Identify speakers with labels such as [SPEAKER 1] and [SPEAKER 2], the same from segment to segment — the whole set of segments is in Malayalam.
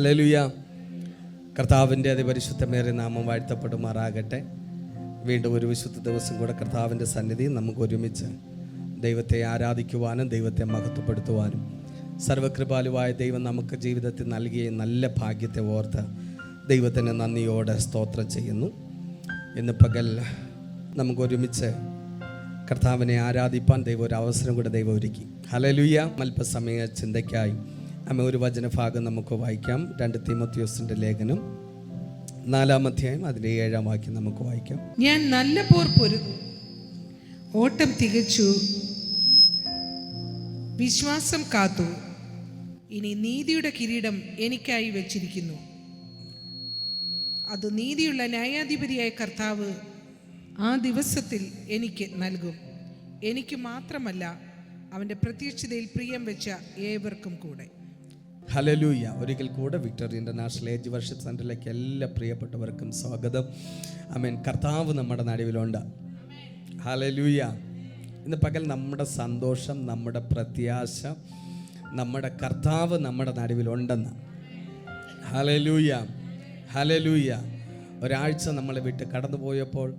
[SPEAKER 1] ഹല്ലേലൂയ. കർത്താവിൻ്റെ അതിപരിശുദ്ധമേറിയ നാമം വാഴ്ത്തപ്പെടുമാറാകട്ടെ. വീണ്ടും ഒരു വിശുദ്ധ ദിവസം കൂടെ കർത്താവിൻ്റെ സന്നിധിയിൽ നമുക്ക് ഒരുമിച്ച് ദൈവത്തെ ആരാധിക്കുവാനും ദൈവത്തെ മഹത്വപ്പെടുത്തുവാനും സർവകൃപാലുവായ ദൈവം നമുക്ക് ജീവിതത്തിൽ നൽകിയ നല്ല ഭാഗ്യത്തെ ഓർത്ത് ദൈവത്തിന് നന്ദിയോടെ സ്തോത്രം ചെയ്യുന്നു. ഇന്ന് പകൽ നമുക്കൊരുമിച്ച് കർത്താവിനെ ആരാധിപ്പാൻ ദൈവം ഒരു അവസരം കൂടെ ദൈവം ഒരുക്കി. ഹല്ലേലൂയ. അല്പസമയ ചിന്തയ്ക്കായി അമ്മ ഒരു വചനഭാഗം നമുക്ക് വായിക്കാം. 2 തീമോഥെയോസിന്റെ ലേഖനം 4-ാം അധ്യായം അതിൻ്റെ 7-ാം വാക്യം നമുക്ക് വായിക്കാം.
[SPEAKER 2] ഞാൻ നല്ല പോർ പൊരുതു, ഓട്ടം തികച്ചു, വിശ്വാസം കാത്തു, ഇനി നീതിയുടെ കിരീടം എനിക്കായി വെച്ചിരിക്കുന്നു. അത് നീതിയുള്ള ന്യായാധിപതിയായ കർത്താവ് ആ ദിവസത്തിൽ എനിക്ക് നൽകും. എനിക്ക് മാത്രമല്ല, അവൻ്റെ പ്രത്യക്ഷതയിൽ പ്രിയം വെച്ച ഏവർക്കും കൂടെ.
[SPEAKER 1] ഹല്ലേലൂയ. ഒരിക്കൽ കൂടെ വിക്ടറി ഇൻ്റർനാഷണൽ ഏജ് വർഷിപ്പ് സെൻ്ററിലേക്ക് എല്ലാ പ്രിയപ്പെട്ടവർക്കും സ്വാഗതം. ആമേൻ. കർത്താവ് നമ്മുടെ നടുവിലുണ്ട്. ഹല്ലേലൂയ. ഇന്ന് പകൽ നമ്മുടെ സന്തോഷം, നമ്മുടെ പ്രത്യാശ, നമ്മുടെ കർത്താവ് നമ്മുടെ നടുവിലുണ്ടെന്ന്. ഹല്ലേലൂയ. ഹല്ലേലൂയ. ഒരാഴ്ച നമ്മളെ വിട്ട് കടന്നുപോയപ്പോൾ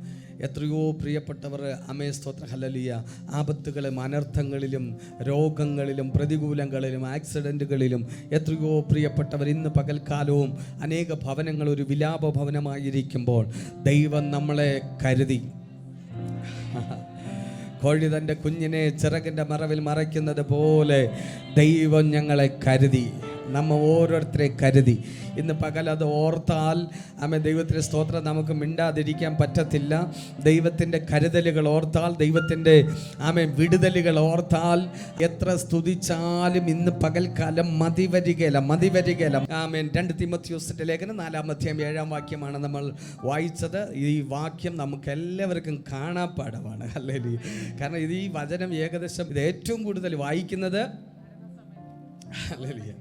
[SPEAKER 1] എത്രയോ പ്രിയപ്പെട്ടവർ അമേ സ്തോത്ര ഹല്ലേലൂയ ആപത്തുകളിലും അനർത്ഥങ്ങളിലും രോഗങ്ങളിലും പ്രതികൂലങ്ങളിലും ആക്സിഡൻറ്റുകളിലും എത്രയോ പ്രിയപ്പെട്ടവർ ഇന്ന് പകൽക്കാലവും അനേക ഭവനങ്ങൾ ഒരു വിലാപ ഭവനമായിരിക്കുമ്പോൾ ദൈവം നമ്മളെ കരുതി. കോഴി തൻ്റെ കുഞ്ഞിനെ ചിറകിൻ്റെ മറവിൽ മറയ്ക്കുന്നത് പോലെ ദൈവം ഞങ്ങളെ കരുതി, നമ്മ ഓരോരുത്തരെ കരുതി. ഇന്ന് പകൽ അത് ഓർത്താൽ ദൈവത്തിൻ്റെ സ്തോത്രം നമുക്ക് മിണ്ടാതിരിക്കാൻ പറ്റത്തില്ല. ദൈവത്തിൻ്റെ കരുതലുകൾ ഓർത്താൽ, ദൈവത്തിൻ്റെ വിടുതലുകൾ ഓർത്താൽ എത്ര സ്തുതിച്ചാലും ഇന്ന് പകൽക്കാലം മതി വരികയില്ല. 2 തീമോഥെയോസിന്റെ ലേഖനം 4-ാം അധ്യായം 7-ാം വാക്യമാണ് നമ്മൾ വായിച്ചത്. ഈ വാക്യം നമുക്ക് എല്ലാവർക്കും കാണാപ്പാടമാണ്. ഹല്ലേലൂയ. കാരണം ഇത് ഈ വചനം ഏകദേശം ഇത് ഏറ്റവും കൂടുതൽ വായിക്കുന്നത് ഹല്ലേലൂയ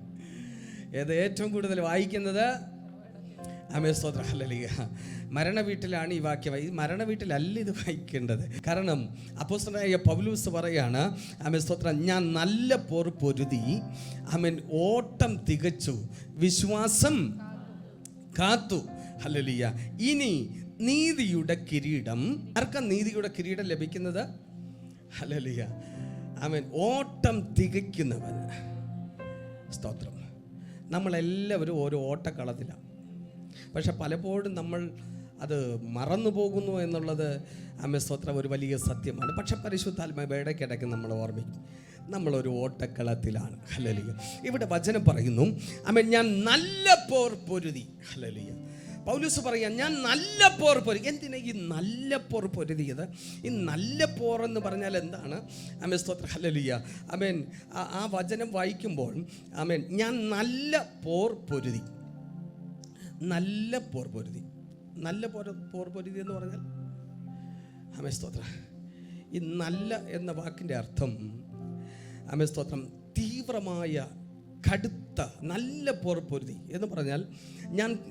[SPEAKER 1] ഏറ്റവും കൂടുതൽ വായിക്കുന്നത് ആമേൻ സ്തോത്രം ഹല്ലേലൂയ മരണ വീട്ടിലാണ് ഈ വാക്യം. ഈ മരണ വീട്ടിലല്ല ഇത് വായിക്കേണ്ടത്. കാരണം അപ്പോസ്തലനായ പൗലോസ് പറയാണ് ആമേൻ സ്തോത്രം, ഞാൻ നല്ല പോർ പൊരുതി, ആമേൻ ഓട്ടം തികച്ചു, വിശ്വാസം കാത്തു. ഹല്ലേലൂയ. ഇനി നീതിയുടെ കിരീടം. ആർക്കാ നീതിയുടെ കിരീടം ലഭിക്കുന്നത്? ഹല്ലേലൂയ. ആമേൻ. ഓട്ടം തികയ്ക്കുന്നവൻ. സ്തോത്രം. നമ്മളെല്ലാവരും ഓരോ ഓട്ടക്കളത്തിലാണ്. പക്ഷെ പലപ്പോഴും നമ്മൾ അത് മറന്നു പോകുന്നു എന്നുള്ളത് സ്തോത്രം ഒരു വലിയ സത്യമാണ്. പക്ഷെ പരിശുദ്ധാത്മാവ് ഇടയ്ക്കിടയ്ക്ക് നമ്മൾ ഓർമ്മിക്കും, നമ്മളൊരു ഓട്ടക്കളത്തിലാണ്. ഹല്ലേലൂയ. ഇവിടെ വചനം പറയുന്നു ഞാൻ നല്ല പോർ പൊരുതി. ഹല്ലേലൂയ. പൗലോസ് പറയാം, ഞാൻ നല്ല പോർ പൊരുതി. എന്തിനാ ഈ നല്ല പോർ പൊരുതിയത്? ഈ നല്ല പോർ എന്ന് പറഞ്ഞാൽ എന്താണ്? സ്തോത്രം ഹല്ലേലൂയ. ആ വചനം വായിക്കുമ്പോൾ ഞാൻ നല്ല പോർ പൊരുതി. നല്ല പോർ പൊരുതി. നല്ല പോർ പൊരുതി എന്ന് പറഞ്ഞാൽ സ്തോത്രം, ഈ നല്ല എന്ന വാക്കിൻ്റെ അർത്ഥം സ്തോത്രം തീവ്രമായ കടുത്ത നല്ല പോർ പൊരുതി എന്ന് പറഞ്ഞാൽ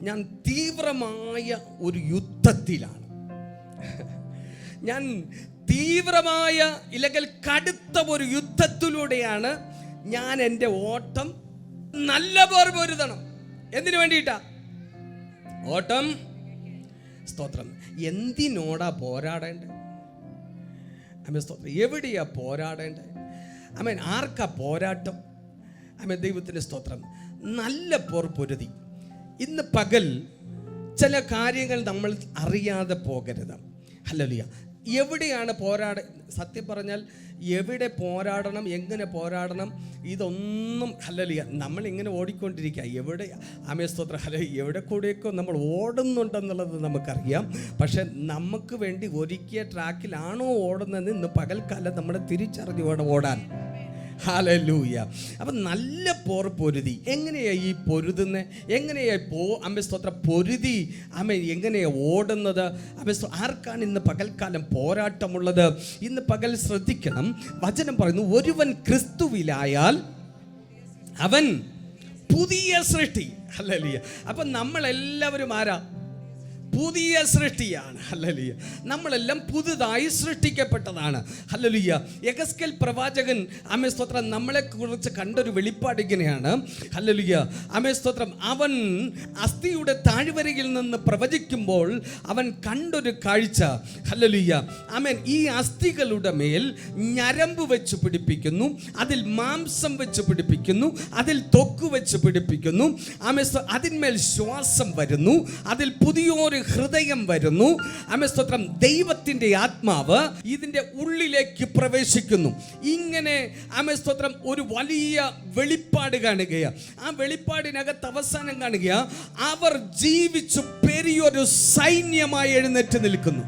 [SPEAKER 1] ഞാൻ തീവ്രമായ ഒരു യുദ്ധത്തിലാണ്. ഞാൻ തീവ്രമായ ഇല്ലെങ്കിൽ കടുത്ത ഒരു യുദ്ധത്തിലൂടെയാണ് ഞാൻ എൻ്റെ ഓട്ടം നല്ല പോർ പൊരുതണം. എന്തിനു വേണ്ടിയിട്ടാ ഓട്ടം? സ്തോത്രം. എന്തിനോടാ പോരാടേണ്ടത്? സ്തോത്രം. എവിടെയാ പോരാടേണ്ടത്? ആർക്കാ പോരാട്ടം? ദൈവത്തിൻ്റെ സ്തോത്രം. നല്ല പോർ പൊരുതി. ഇന്ന് പകൽ ചില കാര്യങ്ങൾ നമ്മൾ അറിയാതെ പോകരുത്. ഹല്ലേലൂയ. എവിടെയാണ് സത്യം പറഞ്ഞാൽ എവിടെ പോരാടണം, എങ്ങനെ പോരാടണം, ഇതൊന്നും ഹല്ലേലൂയ നമ്മളിങ്ങനെ ഓടിക്കൊണ്ടിരിക്കുക. എവിടെ സ്തോത്രം ഹല്ലേലൂയ എവിടെ കൂടെയൊക്കെ നമ്മൾ ഓടുന്നുണ്ടെന്നുള്ളത് നമുക്കറിയാം. പക്ഷെ നമുക്ക് വേണ്ടി ഒരുക്കിയ ട്രാക്കിലാണോ ഓടുന്നതെന്ന് ഇന്ന് പകൽക്കാലം നമ്മൾ തിരിച്ചറിഞ്ഞു വേണം ഓടാൻ. ഹല്ലേലൂയ. അപ്പം നല്ല പോർ പൊരുതി. എങ്ങനെയാ ഈ പൊരുതുന്നത്? എങ്ങനെയാ സ്തോത്രം പൊരുതി എങ്ങനെയാ ഓടുന്നത്? ആർക്കാണ് ഇന്ന് പകൽക്കാലം പോരാട്ടമുള്ളത്? ഇന്ന് പകൽ ശ്രദ്ധിക്കണം. വചനം പറയുന്നു, ഒരുവൻ ക്രിസ്തുവിലായാൽ അവൻ പുതിയ സൃഷ്ടി. ഹല്ലേലൂയ. അപ്പം നമ്മളെല്ലാവരും ആരാ? പുതിയ സൃഷ്ടിയാണ്. ഹല്ലേലൂയ. നമ്മളെല്ലാം പുതുതായി സൃഷ്ടിക്കപ്പെട്ടതാണ്. ഹല്ലേലൂയ. യെഹെസ്കേൽ പ്രവാചകൻ ആമേൻ സ്തോത്രം നമ്മളെ കുറിച്ച് കണ്ടൊരു വെളിപ്പാട് ഇങ്ങനെയാണ്. ഹല്ലേലൂയ. ആമേൻ സ്തോത്രം. അവൻ അസ്ഥിയുടെ താഴ്വരയിൽ നിന്ന് പ്രവചിക്കുമ്പോൾ അവൻ കണ്ടൊരു കാഴ്ച. ഹല്ലേലൂയ. ആമേൻ. ഈ അസ്ഥികളുടെ മേൽ ഞരമ്പ് വെച്ച് പിടിപ്പിക്കുന്നു, അതിൽ മാംസം വെച്ച് പിടിപ്പിക്കുന്നു, അതിൽ ത്വക്ക് വെച്ച് പിടിപ്പിക്കുന്നു. ആമേൻ. അതിന്മേൽ ശ്വാസം വരുന്നു, അതിൽ പുതിയൊരു ഹൃദയം വരുന്നു. ആമേൻ സ്തോത്രം. ദൈവത്തിൻ്റെ ആത്മാവ് ഇതിൻ്റെ ഉള്ളിലേക്ക് പ്രവേശിക്കുന്നു. ഇങ്ങനെ ആമേൻ സ്തോത്രം ഒരു വലിയ വെളിപ്പാട് കാണുകയാണ്. ആ വെളിപ്പാടിനകത്ത് അവസാനം കാണുക, അവർ ജീവിച്ചു പെരിയൊരു സൈന്യമായി എഴുന്നേറ്റ് നിൽക്കുന്നു.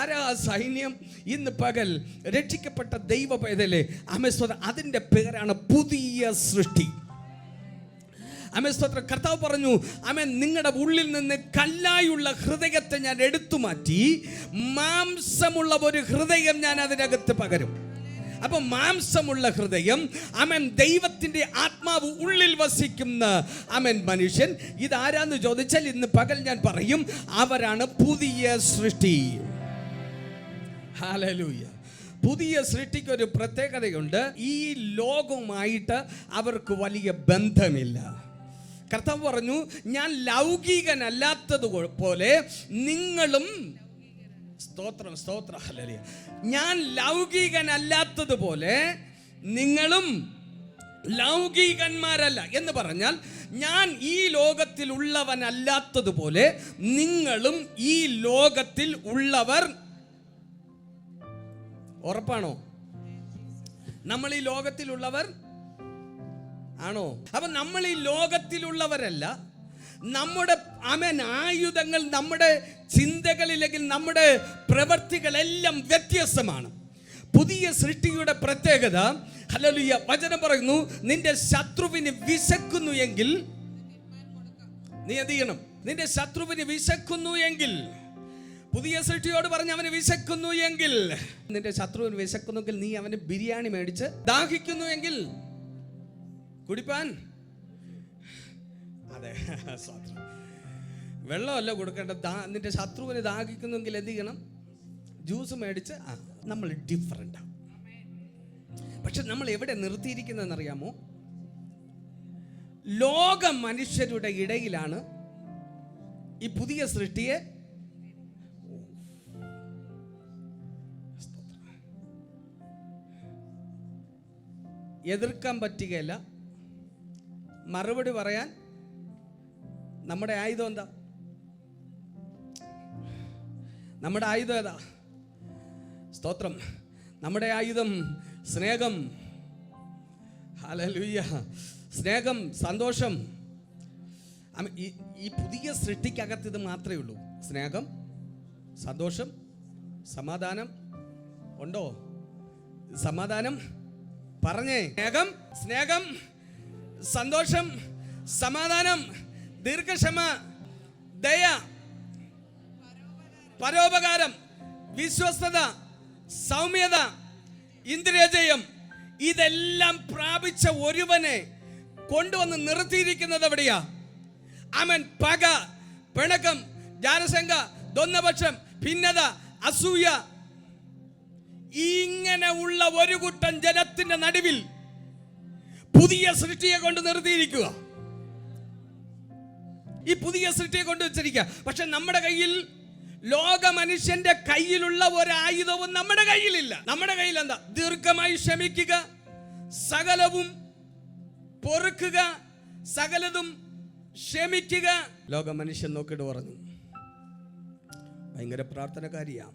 [SPEAKER 1] ആരാ ആ സൈന്യം? ഇന്ന് പകൽ രക്ഷിക്കപ്പെട്ട ദൈവ പൈതലേ, ആമേൻ സ്തോത്രം, അതിൻ്റെ പേരാണ് പുതിയ സൃഷ്ടി. ആമേൻ സ്തോത്രം. കർത്താവ് പറഞ്ഞു, ആമേൻ, നിങ്ങളുടെ ഉള്ളിൽ നിന്ന് കല്ലായുള്ള ഹൃദയത്തെ ഞാൻ എടുത്തു മാറ്റി മാംസമുള്ള ഒരു ഹൃദയം ഞാൻ അതിനകത്ത് പകരും. അപ്പൊ മാംസമുള്ള ഹൃദയം, ആമേൻ, ദൈവത്തിൻ്റെ ആത്മാവ് ഉള്ളിൽ വസിക്കുന്ന ആമേൻ മനുഷ്യൻ. ഇതാരാന്ന് ചോദിച്ചാൽ ഇന്ന് പകൽ ഞാൻ പറയും, അവരാണ് പുതിയ സൃഷ്ടി. ഹല്ലേലൂയ. പുതിയ സൃഷ്ടിക്ക് ഒരു പ്രത്യേകതയുണ്ട്. ഈ ലോകവുമായിട്ട് അവർക്ക് വലിയ ബന്ധമില്ല. കർത്താവ് പറഞ്ഞു, ഞാൻ ലൗകികനല്ലാത്തത് പോലെ നിങ്ങളും, സ്തോത്രം സ്തോത്രം, ഹല്ലേലൂയ, ഞാൻ ലൗകികനല്ലാത്തതുപോലെ നിങ്ങളും ലൗകികന്മാരല്ല എന്ന് പറഞ്ഞാൽ, ഞാൻ ഈ ലോകത്തിൽ ഉള്ളവനല്ലാത്തതുപോലെ നിങ്ങളും ഈ ലോകത്തിൽ ഉള്ളവർ. ഉറപ്പാണോ? നമ്മൾ ഈ ലോകത്തിലുള്ളവർ ആണോ? അപ്പൊ നമ്മൾ ഈ ലോകത്തിലുള്ളവരല്ല. നമ്മുടെ ആമേൻ ആയുധങ്ങൾ, നമ്മുടെ ചിന്തകളില്ലെങ്കിൽ നമ്മുടെ പ്രവൃത്തികളെല്ലാം വ്യത്യസ്തമാണ്. പുതിയ സൃഷ്ടിയുടെ പ്രത്യേകത, ഹല്ലേലൂയ, വചനം പറയുന്നു, നിന്റെ ശത്രുവിന് വിശക്കുന്നു എങ്കിൽ നീ എന്ത് ചെയ്യണം? നിന്റെ ശത്രുവിന് വിശക്കുന്നു എങ്കിൽ, പുതിയ സൃഷ്ടിയോട് പറഞ്ഞ് അവന് വിശക്കുന്നു എങ്കിൽ, നിന്റെ ശത്രുവിന് വിശക്കുന്നെങ്കിൽ നീ അവന് ബിരിയാണി മേടിച്ച്, ദാഹിക്കുന്നു എങ്കിൽ കുടിപ്പാൻ, അതെ, വെള്ളമല്ല കൊടുക്കേണ്ടത്. നിന്റെ ശത്രുവിന് ദാഹിക്കുന്നെങ്കിൽ എന്ത് ചെയ്യണം? ജ്യൂസ് മേടിച്ച്. നമ്മൾ ഡിഫറൻ്റാണ്. പക്ഷെ നമ്മൾ എവിടെ നിർത്തിയിരിക്കുന്നതെന്നറിയാമോ? ലോക മനുഷ്യരുടെ ഇടയിലാണ് ഈ പുതിയ സൃഷ്ടിയെ എതിർക്കാൻ പറ്റുകയില്ല. മറുപടി പറയാൻ നമ്മുടെ ആയുധം എന്താ? നമ്മുടെ ആയുധം ഏതാ? സ്തോത്രം. നമ്മുടെ ആയുധം സ്നേഹം. ഹല്ലേലൂയ. സ്നേഹം, സന്തോഷം. ഈ പുതിയ സൃഷ്ടിക്കകത്ത് ഇത് മാത്രമേ ഉള്ളൂ. സ്നേഹം, സന്തോഷം, സമാധാനം. ഉണ്ടോ സമാധാനം? പറഞ്ഞേ. സ്നേഹം, സന്തോഷം, സമാധാനം, ദീർഘക്ഷമ, ദയ, പരോപകാരം, വിശ്വസ്തത, സൗമ്യത, ഇന്ദ്രിയജയം. ഇതെല്ലാം പ്രാപിച്ച ഒരുവനെ കൊണ്ടുവന്ന് നിർത്തിയിരിക്കുന്നത് എവിടെയാ? ആമേൻ. പക, പിണക്കം, ജാരശങ്ക, ദ്വന്ദ്വപക്ഷം, ഭിന്നത, അസൂയ, ഇങ്ങനെ ഉള്ള ഒരു കൂട്ടം ജനത്തിന്റെ നടുവിൽ പുതിയ സൃഷ്ടിയെ കൊണ്ട് നിർത്തിയിരിക്കുക. ഈ പുതിയ സൃഷ്ടിയെ കൊണ്ട് വെച്ചിരിക്കുക. പക്ഷെ നമ്മുടെ കയ്യിൽ, ലോക മനുഷ്യന്റെ കയ്യിലുള്ള ഒരായുധവും നമ്മുടെ കയ്യിലില്ല. നമ്മുടെ കയ്യിൽ എന്താ? ദീർഘമായി ക്ഷമിക്കുക, സകലവും പൊറുക്കുക, സകലതും ക്ഷമിക്കുക. ലോക മനുഷ്യൻ നോക്കിയിട്ട് പറഞ്ഞു, ഭയങ്കര പ്രാർത്ഥനക്കാരിയാ,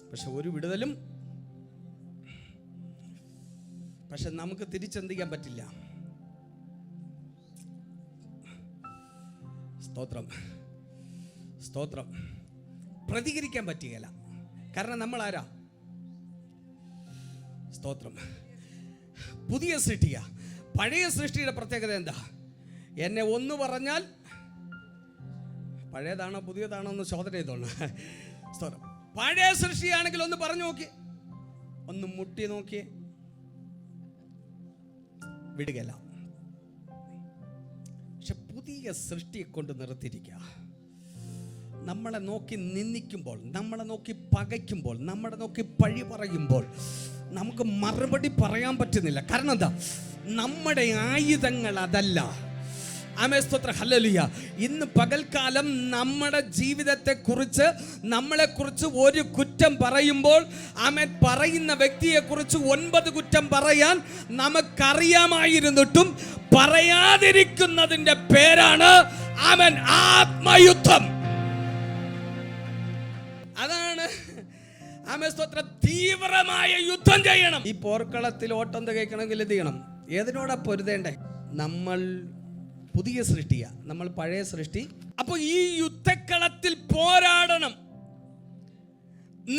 [SPEAKER 1] പക്ഷെ ഒരു വിടുതലും. പക്ഷെ നമുക്ക് തിരിച്ചെന്ത് ചെയ്യാൻ പറ്റില്ല. സ്തോത്രം സ്തോത്രം. പ്രതികരിക്കാൻ പറ്റുകയില്ല. കാരണം നമ്മൾ ആരാ? സ്തോത്രം. പുതിയ സൃഷ്ടിയാ. പഴയ സൃഷ്ടിയുടെ പ്രത്യേകത എന്താ? എന്നെ ഒന്ന് പറഞ്ഞാൽ, പഴയതാണോ പുതിയതാണോ എന്ന് ശോധന ചെയ്തോളൂ. സ്തോത്രം. പഴയ സൃഷ്ടിയാണെങ്കിൽ ഒന്ന് പറഞ്ഞു നോക്കി, ഒന്ന് മുട്ടി നോക്കിയേ, വിടുകയില്ല. പക്ഷെ പുതിയ സൃഷ്ടിയെ കൊണ്ട് നിർത്തിയിരിക്കുക. നമ്മളെ നോക്കി നിന്ദിക്കുമ്പോൾ, നമ്മളെ നോക്കി പകയ്ക്കുമ്പോൾ, നമ്മളെ നോക്കി പഴി പറയുമ്പോൾ നമുക്ക് മറുപടി പറയാൻ പറ്റുന്നില്ല. കാരണം എന്താ? നമ്മുടെ ആയുധങ്ങൾ അതല്ല. ആമേൻ, സ്തോത്രം, ഹല്ലേലൂയ. ഇന്ന് പകൽക്കാലം നമ്മുടെ ജീവിതത്തെക്കുറിച്ച്, നമ്മളെക്കുറിച്ച് ഒരു കുറ്റം പറയുമ്പോൾ, ആമേൻ, പറയുന്ന വ്യക്തിയെക്കുറിച്ച് 9 കുറ്റം പറയാൻ നമുക്കറിയാമായിരുന്നിട്ടും പറയാതിരിക്കുന്നതിൻ്റെ പേരാണ്, ആമേൻ, ആത്മയുദ്ധം. അതാണ്, ആമേൻ, സ്തോത്രം, തീവ്രമായ യുദ്ധം ചെയ്യണം. ഈ പോർക്കളത്തിൽ ഓട്ടം തികയ്ക്കണമെങ്കിൽ എന്ത് ചെയ്യണം? ഏതിനോടാ പൊരുതേണ്ടേ? നമ്മൾ പുതിയ സൃഷ്ടിയാ, നമ്മൾ പഴയ സൃഷ്ടി. അപ്പോൾ ഈ യുദ്ധക്കളത്തിൽ പോരാടണം.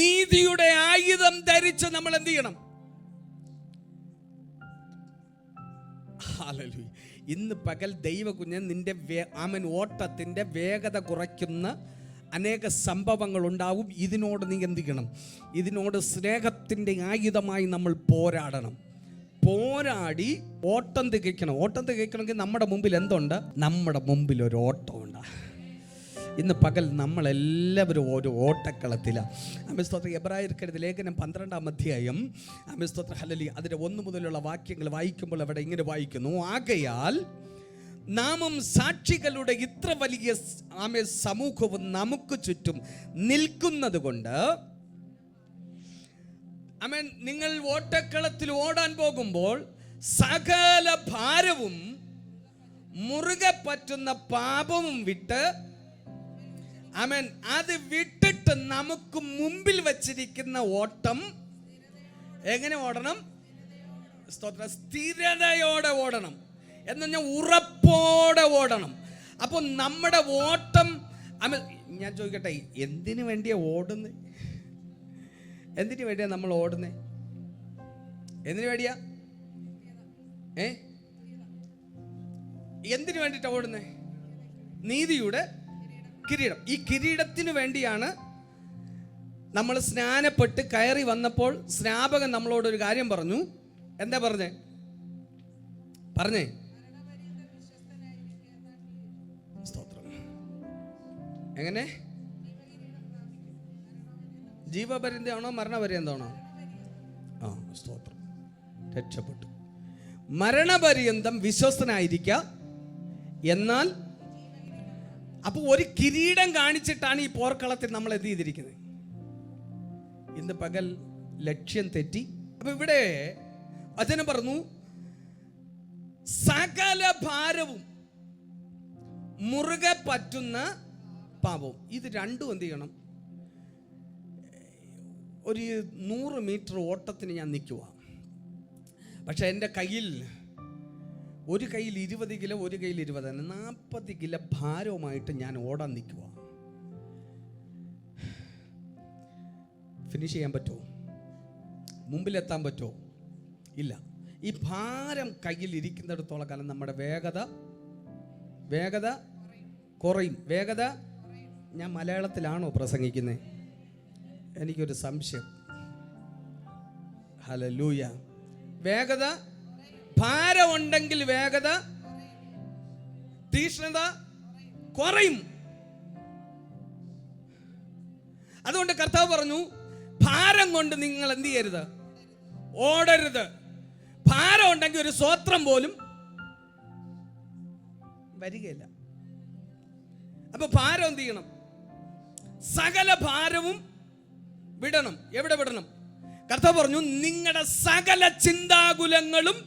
[SPEAKER 1] നീതിയുടെ ആയുധം ധരിച്ച് നമ്മൾ എന്ത് ചെയ്യണം? ഹല്ലേലൂയ. ഇന്ന് പകൽ ദൈവകുഞ്ഞ് നിന്റെ ആമൻ ഓട്ടത്തിന്റെ വേഗത കുറയ്ക്കുന്ന അനേക സംഭവങ്ങൾ ഉണ്ടാവും. ഇതിനോട് നീ എന്ത് ചെയ്യണം? ഇതിനോട് സ്നേഹത്തിൻ്റെ ആയുധമായി നമ്മൾ പോരാടണം. പോരാടി ഓട്ടം തികയ്ക്കണം. ഓട്ടം തികയ്ക്കണമെങ്കിൽ നമ്മുടെ മുമ്പിൽ എന്തുണ്ട്? നമ്മുടെ മുമ്പിൽ ഒരു ഓട്ടമുണ്ട്. ഇന്ന് പകൽ നമ്മളെല്ലാവരും ഒരു ഓട്ടക്കളത്തിലാണ്. ആമേൻ, സ്തോത്രം. എബ്രായർക്കെഴുതിയ ലേഖനം 12-ാം അധ്യായം, ആമേൻ, സ്തോത്രം, ഹല്ലേലൂയ, അതിൻ്റെ 1 മുതലുള്ള വാക്യങ്ങൾ വായിക്കുമ്പോൾ അവിടെ ഇങ്ങനെ വായിക്കുന്നു: ആകയാൽ നാമും സാക്ഷികളുടെ ഇത്ര വലിയ ആമേൻ സമൂഹവും നമുക്ക് ചുറ്റും നിൽക്കുന്നത് കൊണ്ട്, ആമേൻ, നിങ്ങൾ ഓട്ടക്കളത്തിൽ ഓടാൻ പോകുമ്പോൾ സകല ഭാരവും മുറുകെ പറ്റുന്ന പാപവും വിട്ട്, ആമേൻ, അത് വിട്ടിട്ട് നമുക്ക് മുമ്പിൽ വച്ചിരിക്കുന്ന ഓട്ടം എങ്ങനെ ഓടണം? സ്തോത്രം, സ്ഥിരതയോടെ ഓടണം. എന്ന് പറഞ്ഞാൽ ഉറപ്പോടെ ഓടണം. അപ്പോൾ നമ്മുടെ ഓട്ടം, ഞാൻ ചോദിക്കട്ടെ, എന്തിനു വേണ്ടിയാ ഓടുന്നത്? എന്തിനു വേണ്ടിയാ നമ്മൾ ഓടുന്നത്? എന്തിനു വേണ്ടിയാ? എന്തിനു വേണ്ടിയിട്ടാ ഓടുന്നത്? നീതിയുടെ കിരീടം. ഈ കിരീടത്തിന് വേണ്ടിയാണ് നമ്മൾ സ്നാനപ്പെട്ട് കയറി വന്നപ്പോൾ സ്നാപകൻ നമ്മളോടൊരു കാര്യം പറഞ്ഞു. എന്താ പറഞ്ഞേ? സ്തോത്രം. എങ്ങനെ? ജീവപര്യന്തമാണോ മരണപര്യന്തമാണോ? ആ, സ്തോത്രം, രക്ഷപ്പെട്ടു. മരണപര്യന്തം വിശ്വസ്തനായിരിക്കുക, എന്നാൽ അപ്പോൾ ഒരു കിരീടം കാണിച്ചിട്ടാണ് ഈ പോർക്കളത്തിൽ നമ്മൾ എന്ത് ചെയ്തിരിക്കുന്നത്? ഇന്ന് പകൽ ലക്ഷ്യം തെറ്റി. അപ്പൊ ഇവിടെ വചനം പറഞ്ഞു, സകല ഭാരവും മുറുകെ പറ്റുന്ന പാപവും. ഇത് രണ്ടും എന്ത് ചെയ്യണം? ഒരു 100 മീറ്റർ ഓട്ടത്തിന് ഞാൻ നിൽക്കുക, പക്ഷെ എൻ്റെ കയ്യിൽ ഒരു കയ്യിൽ 20 കിലോ, ഒരു കയ്യിൽ 20, 40 കിലോ ഭാരവുമായിട്ട് ഞാൻ ഓടാൻ നിൽക്കുക. ഫിനിഷ് ചെയ്യാൻ പറ്റുമോ? മുമ്പിലെത്താൻ പറ്റുമോ? ഇല്ല. ഈ ഭാരം കയ്യിൽ ഇരിക്കുന്നിടത്തോളം കാലം നമ്മുടെ വേഗത കുറയും. വേഗത, ഞാൻ മലയാളത്തിലാണോ പ്രസംഗിക്കുന്നത്? എനിക്കൊരു സംശയം. ഹല്ലേലൂയ. വേഗത, ഭാരം ഉണ്ടെങ്കിൽ വേഗത, തീക്ഷ്ണത കുറയും. അതുകൊണ്ട് കർത്താവ് പറഞ്ഞു, ഭാരം കൊണ്ട് നിങ്ങൾ എന്ത് ചെയ്യരുത്? ഓടരുത്. ഭാരം ഉണ്ടെങ്കിൽ ഒരു സ്വോത്രം പോലും വരികയില്ല. അപ്പൊ ഭാരം എന്ത് ചെയ്യണം? സകല ഭാരവും വിടണം. എവിടെ വിടണം? കർത്താവ് പറഞ്ഞു, നിങ്ങളുടെ സകല ചിന്താകുലങ്ങളും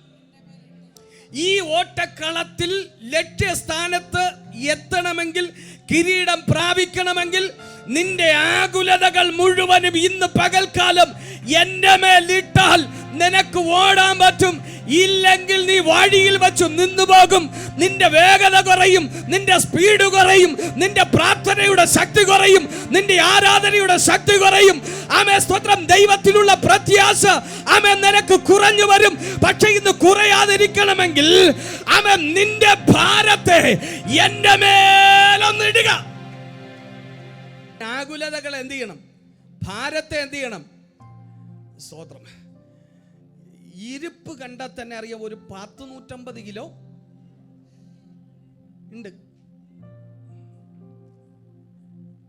[SPEAKER 1] ഈ ഓട്ടക്കളത്തിൽ ലക്ഷ്യസ്ഥാനത്ത് എത്തണമെങ്കിൽ, കിരീടം പ്രാപിക്കണമെങ്കിൽ, നിന്റെ ആകുലതകൾ മുഴുവനും ഇന്ന് പകൽക്കാലം എന്റെ മേലിട്ടാൽ നിനക്ക് ഓടാൻ പറ്റും. ഇല്ലെങ്കിൽ നീ വഴിയിൽ വച്ചു നിന്നുപോകും. നിന്റെ വേഗത കുറയും, നിന്റെ സ്പീഡ് കുറയും, നിന്റെ പ്രാർത്ഥനയുടെ ശക്തി കുറയും, നിന്റെ ആരാധനയുടെ ശക്തി കുറയും. ആമേൻ, സ്തോത്രം. ദൈവത്തിലുള്ള പ്രത്യാശ ആമേൻ നിനക്ക് കുറഞ്ഞു വരും. പക്ഷെ ഇന്ന് കുറയാതിരിക്കണമെങ്കിൽ ആമേൻ നിന്റെ ഭാരത്തെ എന്റെ മേലൊന്നിടുക. ആകുലതകൾ എന്ത് ചെയ്യണം? ഭാരത്തെ എന്ത് ചെയ്യണം? സ്തോത്രം. ഇരിപ്പ് കണ്ടാൽ തന്നെ അറിയാം, ഒരു 150 കിലോ ഉണ്ട്.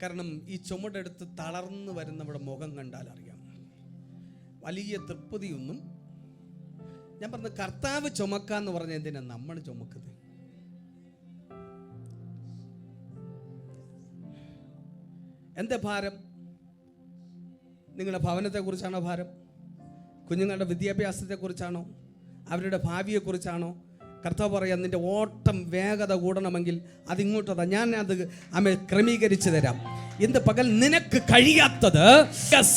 [SPEAKER 1] കാരണം ഈ ചുമടെടുത്ത് തളർന്നു വരുന്നവരുടെ മുഖം കണ്ടാൽ അറിയാം, വലിയ തൃപ്തിയൊന്നും. ഞാൻ പറഞ്ഞു കർത്താവ് ചുമക്കാന്ന് പറഞ്ഞ എന്തിനാ നമ്മൾ ചുമക്കുന്നത്? എന്താ ഭാരം? നിങ്ങളുടെ ഭവനത്തെക്കുറിച്ചാണോ ഭാരം? കുഞ്ഞുങ്ങളുടെ വിദ്യാഭ്യാസത്തെക്കുറിച്ചാണോ? അവരുടെ ഭാവിയെക്കുറിച്ചാണോ? കർത്താവ് പറയാം, നിന്റെ ഓട്ടം വേഗത കൂടണമെങ്കിൽ അതിങ്ങോട്ടതാ, ഞാൻ അത് ക്രമീകരിച്ചു തരാം. ഇന്ന് പകൽ നിനക്ക് കഴിയാത്തത്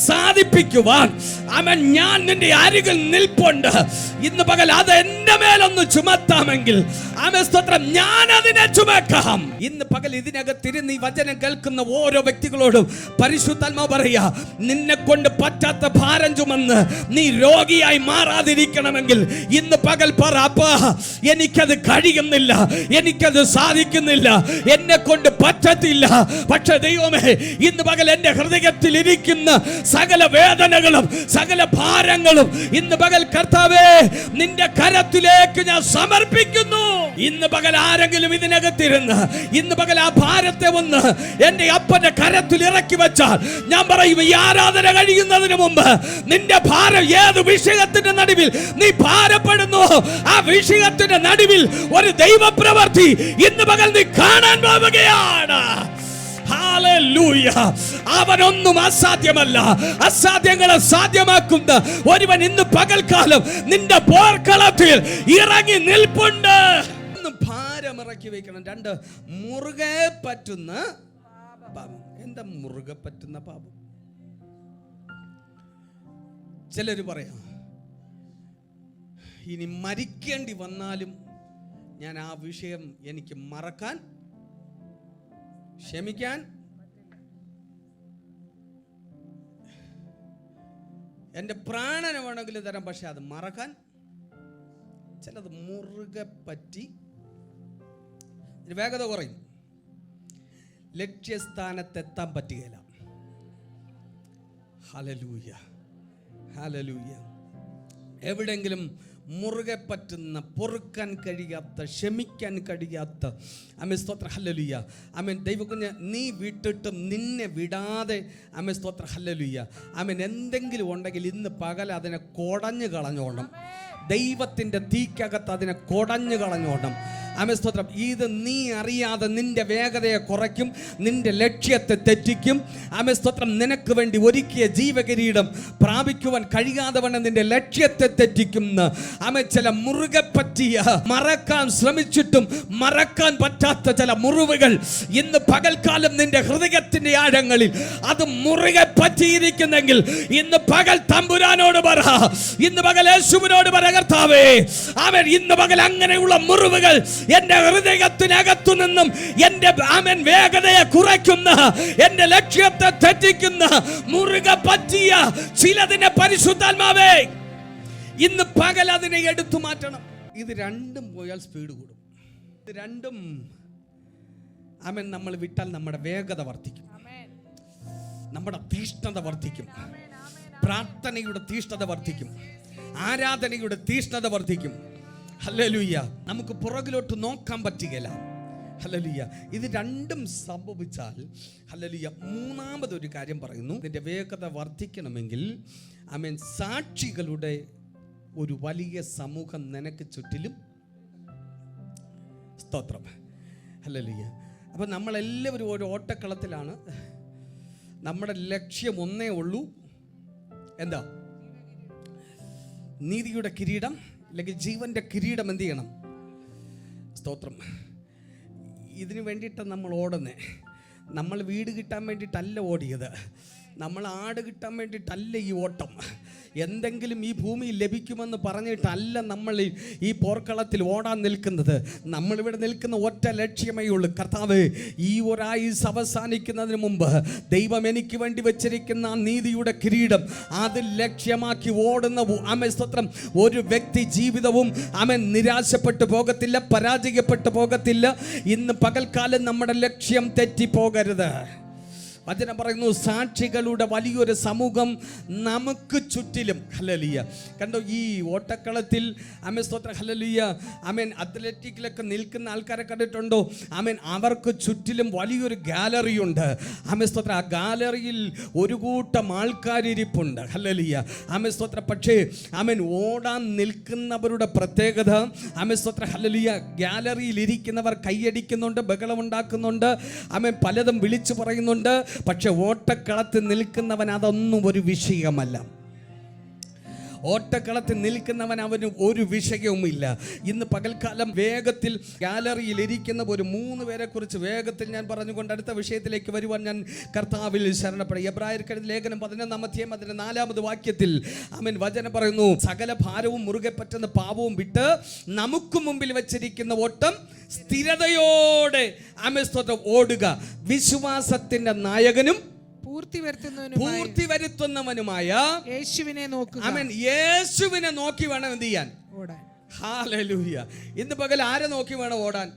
[SPEAKER 1] സാധിപ്പിക്കുവാൻ ഞാൻ നിന്റെ അരികിൽ നിൽപ്പുണ്ട്. ഇന്ന് പകൽ അത് എന്റെ മേലൊന്ന് ചുമത്താമെങ്കിൽ സ്തോത്രം, ഞാൻ അതിനെ ചുമക്കാം. ഇന്ന് പകൽ ഇതിനകത്തിരുന്ന് ഈ വചനം കേൾക്കുന്ന ഓരോ വ്യക്തികളോടും പരിശുദ്ധാത്മാവ് പറയാ, നിന്നെ കൊണ്ട് പറ്റാത്ത ഭാരം ചുമന്ന് നീ രോഗിയായി മാറാതിരിക്കണമെങ്കിൽ ഇന്ന് പകൽ പറ, അപ്പാ എനിക്കത് കഴിയുന്നില്ല, എനിക്കത് സാധിക്കുന്നില്ല, എന്നെ കൊണ്ട് പറ്റത്തില്ല. പക്ഷെ ദൈവമേ, ഇന്ന് പകൽ എന്റെ ഹൃദയത്തിൽ ഇരിക്കുന്ന സകല വേദനകളും സകല ഭാരങ്ങളും ഇന്ന് പകൽ കർത്താവേ നിന്റെ കരത്തിലേക്ക് ഞാൻ സമർപ്പിക്കുന്നു. ഇന്ന് പകൽ ആരെങ്കിലും ഇതിനകത്തിരുന്ന് ഇന്ന് പകൽ ആ ഭാരത്തെ ഒന്ന് എന്റെ അപ്പന്റെ കരത്തിൽ ഇറക്കി വെച്ചാൽ ഞാൻ പറയും, ഈ ആരാധന കഴിയുന്നതിന് മുമ്പ് നിന്റെ ഭാരം ഏത് വിഷയത്തിന്റെ നടുവിൽ നീ ഭാരപ്പെടുന്നു, ആ വിഷയത്തിന്റെ നടുവിൽ ഒരു ദൈവപ്രവൃത്തി ഇന്ന് പകൽ നീ കാണാൻ പോവുകയാണ്. ഹല്ലേലൂയ. അവനൊന്നും അസാധ്യമല്ല, അസാധ്യങ്ങളെ സാധ്യമാക്കുന്ന ഒരുവൻ ഇന്ന് പകൽക്കാലം നിന്റെ പോർക്കളത്തിൽ ഇറങ്ങി നിൽപ്പുണ്ട്. ഭാരമിറക്കി വെക്കണം. 2, മുറുകെ പറ്റുന്ന പാപം. എന്താ മുറുകെ പറ്റുന്ന പാപം? ചിലര് പറയാം, ഇനി മരിക്കേണ്ടി വന്നാലും ഞാൻ ആ വിഷയം എനിക്ക് മറക്കാൻ, ക്ഷമിക്കാൻ, എൻ്റെ പ്രാണനെ വേണമെങ്കിൽ തരാം, പക്ഷെ അത് മറക്കാൻ. ചിലത് മുറുകെ പറ്റി വേഗത കുറയും, ലക്ഷ്യസ്ഥാനത്തെത്താൻ പറ്റുകയില്ല. Hallelujah, hallelujah. എവിടെങ്കിലും മുറുകെ പറ്റുന്ന, പൊറുക്കാൻ കഴിയാത്ത, ക്ഷമിക്കാൻ കഴിയാത്ത, സ്തോത്ര ഹല്ലേലൂയ. ദൈവകുഞ്ഞ്, നീ വിട്ടിട്ടും നിന്നെ വിടാതെ സ്തോത്ര ഹല്ലേലൂയ. എന്തെങ്കിലും ഉണ്ടെങ്കിൽ ഇന്ന് പകൽ അതിനെ കൊടഞ്ഞു കളഞ്ഞോണം. ദൈവത്തിൻ്റെ തീക്കകത്ത് അതിനെ കൊടഞ്ഞു കളഞ്ഞോണം. സ്തോത്രം. ഇത് നീ അറിയാതെ നിന്റെ വേഗതയെ കുറയ്ക്കും, നിന്റെ ലക്ഷ്യത്തെ തെറ്റിക്കും. സ്തോത്രം. നിനക്ക് വേണ്ടി ഒരുക്കിയ ജീവകിരീടം പ്രാപിക്കുവാൻ കഴിയാതെ വണ്ണം നിന്റെ ലക്ഷ്യത്തെ തെറ്റിക്കുന്ന ചില മുറുകെ പറ്റിയ, മറക്കാൻ ശ്രമിച്ചിട്ടും മറക്കാൻ പറ്റാത്ത ചില മുറിവുകൾ ഇന്ന് പകൽക്കാലം നിന്റെ ഹൃദയത്തിന്റെ ആഴങ്ങളിൽ അത് മുറുകെ പറ്റിയിരിക്കുന്നെങ്കിൽ ഇന്ന് പകൽ തമ്പുരാനോട് പറ, ഇന്ന് പകൽ യേശുവിനോട് പറ, കർത്താവേ ഇന്ന് പകൽ അങ്ങനെയുള്ള മുറിവുകൾ എന്റെ ഹൃദയത്തിനകത്തു നിന്നും എന്റെ വേഗതയെ കുറയ്ക്കുന്ന, എന്റെ ലക്ഷ്യത്തെ തെറ്റിക്കുന്ന മുറുകെ പറ്റിയ ചിലതിനെ പരിശുദ്ധാത്മാവേ ഇന്ന് പകൽ അതിനെ എടുത്തു മാറ്റണം. ഇത് രണ്ടും പോയാൽ സ്പീഡ് കൂടും. ഇത് രണ്ടും നമ്മൾ വിട്ടാൽ നമ്മുടെ വേഗത വർദ്ധിക്കും, നമ്മുടെ തീഷ്ണത വർദ്ധിക്കും, പ്രാർത്ഥനയുടെ തീഷ്ണത വർദ്ധിക്കും, ആരാധനയുടെ തീഷ്ണത വർദ്ധിക്കും. ഹല്ലേലൂയ. നമുക്ക് പുറകിലോട്ട് നോക്കാൻ പറ്റുകയില്ല. ഹല്ലേലൂയ. ഇത് രണ്ടും സംഭവിച്ചാൽ ഹല്ലേലൂയ. മൂന്നാമതൊരു കാര്യം പറയുന്നു, ഇതിൻ്റെ വേഗത വർദ്ധിക്കണമെങ്കിൽ സാക്ഷികളുടെ ഒരു വലിയ സമൂഹം നിനക്ക് ചുറ്റിലും. സ്തോത്രം. ഹല്ലേലൂയ. അപ്പം നമ്മളെല്ലാവരും ഒരു ഓട്ടക്കളത്തിലാണ്. നമ്മുടെ ലക്ഷ്യം ഒന്നേ ഉള്ളൂ. എന്താ? നീതിയുടെ കിരീടം, അല്ലെങ്കിൽ ജീവന്റെ കിരീടം എന്ത് ചെയ്യണം? സ്തോത്രം. ഇതിനു വേണ്ടിയിട്ടാണ് നമ്മൾ ഓടുന്നത്. നമ്മൾ വീട് കിട്ടാൻ വേണ്ടിയിട്ടല്ല ഓടിയത്, നമ്മൾ ആട് കിട്ടാൻ വേണ്ടിയിട്ടല്ല ഈ ഓട്ടം. എന്തെങ്കിലും ഈ ഭൂമിയിൽ ലഭിക്കുമെന്ന് പറഞ്ഞിട്ടല്ല നമ്മൾ ഈ പോർക്കളത്തിൽ ഓടാൻ നിൽക്കുന്നത്. നമ്മളിവിടെ നിൽക്കുന്ന ഒറ്റ ലക്ഷ്യമേ ഉള്ളൂ, കർത്താവ് ഈ ഒരായുസ് അവസാനിക്കുന്നതിന് മുമ്പ് ദൈവം എനിക്ക് വേണ്ടി വെച്ചിരിക്കുന്ന നീതിയുടെ കിരീടം അത് ലക്ഷ്യമാക്കി ഓടുന്ന സ്തോത്രം ഒരു വ്യക്തി ജീവിതവും നിരാശപ്പെട്ടു പോകത്തില്ല, പരാജയപ്പെട്ടു പോകത്തില്ല. ഇന്ന് പകൽക്കാലം നമ്മുടെ ലക്ഷ്യം തെറ്റിപ്പോകരുത്. വചനം പറയുന്നു സാക്ഷികളുടെ വലിയൊരു സമൂഹം നമുക്ക് ചുറ്റിലും. ഹല്ലേലൂയ. കണ്ടോ, ഈ ഓട്ടക്കളത്തിൽ ആമേൻ സ്തോത്രം ഹല്ലേലൂയ ആമേൻ അത്ലറ്റിക്കിലൊക്കെ നിൽക്കുന്ന ആൾക്കാരെ കണ്ടിട്ടുണ്ടോ? ആമേൻ അവർക്ക് ചുറ്റിലും വലിയൊരു ഗാലറി ഉണ്ട്. ആമേൻ സ്തോത്രം ആ ഗാലറിയിൽ ഒരു കൂട്ടം ആൾക്കാരിരിപ്പുണ്ട്. ഹല്ലേലൂയ. ആമേൻ സ്തോത്രം. പക്ഷേ ആമേൻ ഓടാൻ നിൽക്കുന്നവരുടെ പ്രത്യേകത ആമേൻ സ്തോത്രം ഹല്ലേലൂയ ഗാലറിയിൽ ഇരിക്കുന്നവർ കൈയടിക്കുന്നുണ്ട്, ബഹളമുണ്ടാക്കുന്നുണ്ട്, ആമേൻ പലതും വിളിച്ചു പറയുന്നുണ്ട്. പക്ഷെ ഓട്ടക്കളത്തിൽ നിൽക്കുന്നവൻ അതൊന്നും ഒരു വിഷയമല്ല. ഓട്ടക്കളത്തിൽ നിൽക്കുന്നവൻ അവന് ഒരു വിഷയവുമില്ല. ഇന്ന് പകൽക്കാലം വേഗത്തിൽ ഗാലറിയിൽ ഇരിക്കുന്ന ഒരു 3 പേരെ കുറിച്ച് വേഗത്തിൽ ഞാൻ പറഞ്ഞുകൊണ്ട് അടുത്ത വിഷയത്തിലേക്ക് വരുവാൻ ഞാൻ കർത്താവിൽ ശരണപ്പെടും. എബ്രായർക്ക് എഴുതിയ ലേഖനം 11-ാം അധ്യായം അതിന്റെ 4-ാമത് വാക്യത്തിൽ ആമേൻ വചനം പറയുന്നു, സകല ഭാരവും മുറുകെ പറ്റുന്ന പാപവും വിട്ട് നമുക്ക് മുമ്പിൽ വെച്ചിരിക്കുന്ന ഓട്ടം സ്ഥിരതയോടെ ആമേൻ സ്തോത്രം ഓടുക, വിശ്വാസത്തിന്റെ നായകനും പൂർത്തി വരുത്തുന്നവനുമായ
[SPEAKER 2] യേശുവിനെ നോക്കുക.
[SPEAKER 1] ആമേൻ. യേശുവിനെ നോക്കി വേണം എന്ത് ചെയ്യാൻ? ഓടാൻ. ഹല്ലേലൂയ. ഇന്ന് പകൽ ആരെ നോക്കി വേണം ഓടാൻ?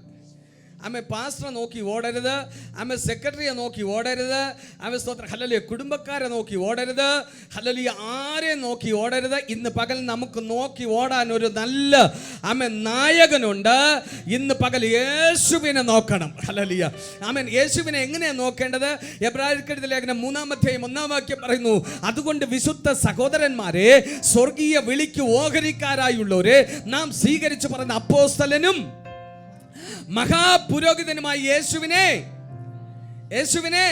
[SPEAKER 1] ആമേൻ പാസ്റ്ററെ നോക്കി ഓടരുത്, ആമേൻ സെക്രട്ടറിയെ നോക്കി ഓടരുത്, ആമേൻ സ്തോത്രം ഹല്ലേലൂയ കുടുംബക്കാരെ നോക്കി ഓടരുത്, ഹല്ലേലൂയ ആരെ നോക്കി ഓടരുത്. ഇന്ന് പകൽ നമുക്ക് നോക്കി ഓടാൻ ഒരു നല്ല ആമേൻ നായകനുണ്ട്. ഇന്ന് പകൽ യേശുവിനെ നോക്കണം. ഹല്ലേലൂയ. ആമേൻ. യേശുവിനെ എങ്ങനെയാണ് നോക്കേണ്ടത്? എബ്രായർക്ക് എഴുതിയ ലേഖനം 3-ാം അധ്യായം 1-ാം വാക്യം പറയുന്നു, അതുകൊണ്ട് വിശുദ്ധ സഹോദരന്മാരെ, സ്വർഗീയ വിളിക്ക് ഓഹരിക്കാരായുള്ളവരെ നാം സ്വീകരിച്ചു പറയുന്ന അപ്പോസ്തലനും മഹാപുരോഹിതനുമായ യേശുവിനെ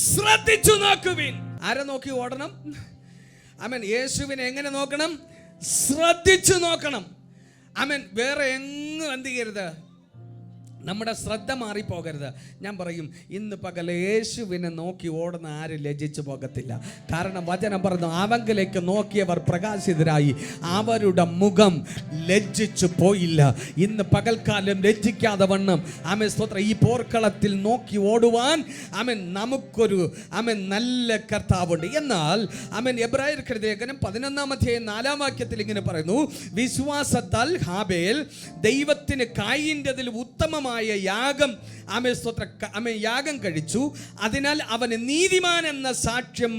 [SPEAKER 1] ശ്രദ്ധിച്ചു നോക്കുവിൻ. ആരെ നോക്കി ഓടണം? ആമേൻ. യേശുവിനെ എങ്ങനെ നോക്കണം? ശ്രദ്ധിച്ചു നോക്കണം. ആമേൻ. വേറെ എങ്ങും എന്ത് ചെയ്യരുത്, നമ്മുടെ ശ്രദ്ധ മാറിപ്പോകരുത്. ഞാൻ പറയും, ഇന്ന് പകൽ യേശുവിനെ നോക്കി ഓടുന്ന ആരും ലജ്ജിച്ചു പോകത്തില്ല. കാരണം വചനം പറഞ്ഞു, അവങ്കിലേക്ക് നോക്കിയവർ പ്രകാശിതരായി, അവരുടെ മുഖം ലജ്ജിച്ചു പോയില്ല. ഇന്ന് പകൽക്കാലം ലജ്ജിക്കാതെ വണ്ണം ആമേൻ സ്തോത്രം ഈ പോർക്കളത്തിൽ നോക്കി ഓടുവാൻ ആമേൻ നമുക്കൊരു ആമേൻ നല്ല കർത്താവുണ്ട്. എന്നാൽ ആമേൻ എബ്രായർക്ക് എഴുതിയ ലേഖനം 11-ാം അധ്യായം 4-ാം വാക്യത്തിൽ ഇങ്ങനെ പറയുന്നു, വിശ്വാസത്താൽ ഹാബേൽ ദൈവത്തിന് കായിൻ്റെതിൽ ഉത്തമമായ യാഗം ആമേൻ സ്തോത്രം ആമേൻ യാഗം കഴിച്ചു, അതിനാൽ അവന് നീതിമാൻ എന്ന സാക്ഷ്യം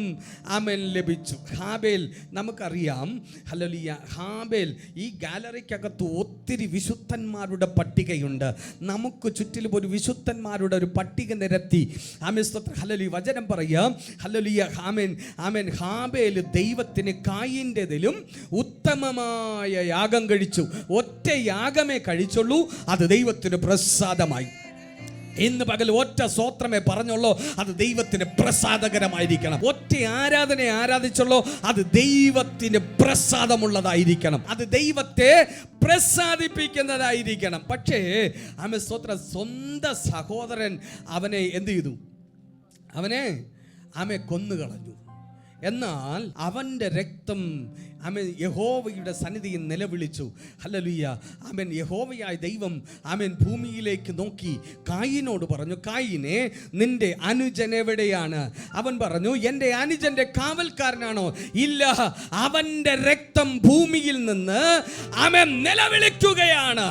[SPEAKER 1] ആമേൻ ലഭിച്ചു. ഹാബേൽ നമുക്കറിയാം. ഹല്ലേലൂയ. ഹാബേൽ ഈ ഗാലറിക്കകത്ത് ഒത്തിരി വിശുദ്ധന്മാരുടെ പട്ടികയുണ്ട്. നമുക്ക് ചുറ്റിലും ഒരു വിശുദ്ധന്മാരുടെ ഒരു പട്ടിക നിരത്തി ആമേൻ സ്തോത്രം ഹല്ലേലൂയ വചനം പറയാം. ഹല്ലേലൂയ. ആമേൻ ആമേൻ. ഹാബേൽ ദൈവത്തിന് കായിൻ്റെതിലും ഉത്തമമായ യാഗം കഴിച്ചു. ഒറ്റ യാഗമേ കഴിച്ചുള്ളൂ, അത് ദൈവത്തിന് പ്രസാദമായി. ഇന്ന് പകൽ ഒറ്റ സ്തോത്രമേ പറഞ്ഞുള്ളൂ, അത് ദൈവത്തിന് പ്രസാദകരമായിരിക്കണം. ഒറ്റ ആരാധനയെ ആരാധിച്ചുള്ളൂ, അത് ദൈവത്തിന് പ്രസാദമുള്ളതായിരിക്കണം, അത് ദൈവത്തെ പ്രസാദിപ്പിക്കുന്നതായിരിക്കണം. പക്ഷേ ആമേൻ സ്തോത്രം സ്വന്തം സഹോദരൻ അവനെ എന്ത് ചെയ്തു? അവനെ കൊന്നുകളഞ്ഞു. എന്നാൽ അവൻ്റെ രക്തം ആമേൻ യഹോവയുടെ സന്നിധിയിൽ നിലവിളിച്ചു. ഹല്ലേലൂയ. ആമേൻ. യഹോവയായ ദൈവം ആമേൻ ഭൂമിയിലേക്ക് നോക്കി കായിനോട് പറഞ്ഞു, കായിനെ, നിന്റെ അനുജൻ എവിടെയാണ്? അവൻ പറഞ്ഞു, എൻ്റെ അനുജൻ്റെ കാവൽക്കാരനാണോ? ഇല്ല, അവൻ്റെ രക്തം ഭൂമിയിൽ നിന്ന് ആമേൻ നിലവിളിക്കുകയാണ്.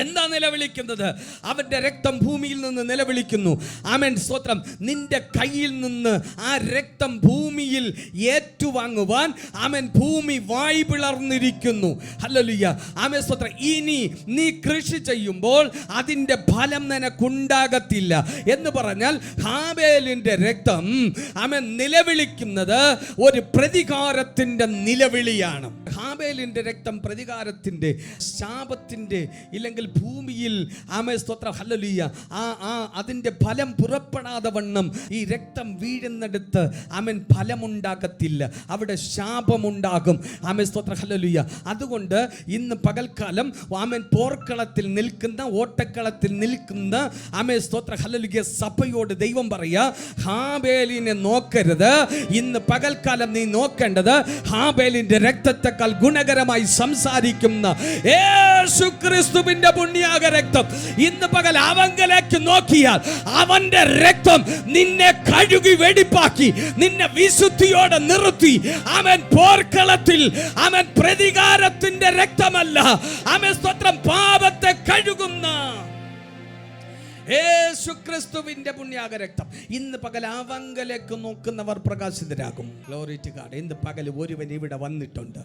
[SPEAKER 1] എന്താ നിലവിളിക്കുന്നത്? അവന്റെ രക്തം ഭൂമിയിൽ നിന്ന് നിലവിളിക്കുന്നു. ആമേൻ സ്തോത്രം. നിന്റെ കയ്യിൽ നിന്ന് ആ രക്തം ഭൂമിയിൽ ഏറ്റുവാങ്ങുവാൻ ആമേൻ ഭൂമി വായ് പിളർന്നിരിക്കുന്നു. ഹല്ലേലൂയ. ആമേൻ സ്തോത്രം. ഇനി നീ കൃഷി ചെയ്യുമ്പോൾ അതിൻ്റെ ഫലം നിനക്കുണ്ടാകത്തില്ല എന്ന് പറഞ്ഞാൽ ഹാബേലിന്റെ രക്തം ആമേൻ നിലവിളിക്കുന്നത് ഒരു പ്രതികാരത്തിന്റെ നിലവിളിയാണ്. ഹാബേലിന്റെ രക്തം പ്രതികാരത്തിന്റെ, ശാപത്തിന്റെ, ഇല്ലെങ്കിൽ ഭൂമിയിൽ ആമേൻ സ്തോത്രം ഹല്ലേലൂയ അതിന്റെ ഫലം പുറപ്പെടാതെ വണ്ണം ഈ രക്തം വീഴുന്നിടത്ത് ആമേൻ ഫലമുണ്ടാകത്തില്ല, അവിടെ ശാപമുണ്ടാകും. ആമേൻ സ്തോത്രം ഹല്ലേലൂയ. അതുകൊണ്ട് ഇന്ന് പകൽക്കാലം ആമേൻ പോർക്കളത്തിൽ നിൽക്കുന്ന, ഓട്ടക്കളത്തിൽ നിൽക്കുന്ന ആമേൻ സ്തോത്രം ഹല്ലേലൂയ സഭയോട് ദൈവം പറയാ, ഹാബേലിനെ നോക്കരുത്. ഇന്ന് പകൽക്കാലം നീ നോക്കേണ്ടത് ഹാബേലിന്റെ രക്തത്തെക്കാൾ ഗുണകരമായി സംസാരിക്കുന്ന യേശുക്രിസ്തുവിന്റെ പുണ്യാക രക്തം. ഇന്ന് പകൽ അവങ്കലേക്ക് നോക്കിയാൽ അവന്റെ രക്തം നിന്നെ കഴുകി വെടിപ്പാക്കി നിന്നെ വിശുദ്ധിയോടെ നിർത്തി. അവൻ പോർക്കളത്തിൽ അവൻ പ്രതികാരത്തിന്റെ രക്തമല്ല, അവൻ സ്തോത്രം പാപത്തെ കഴുകുന്ന യേശു ക്രിസ്തുവിന്റെ പുണ്യാക രക്തം. ഇന്ന് പകൽ അവങ്കലേക്ക് നോക്കുന്നവർ പ്രകാശിതരാകും. Glory to God. ഇന്ന് പകൽ ഒരുവൻ ഇവിടെ വന്നിട്ടുണ്ട്.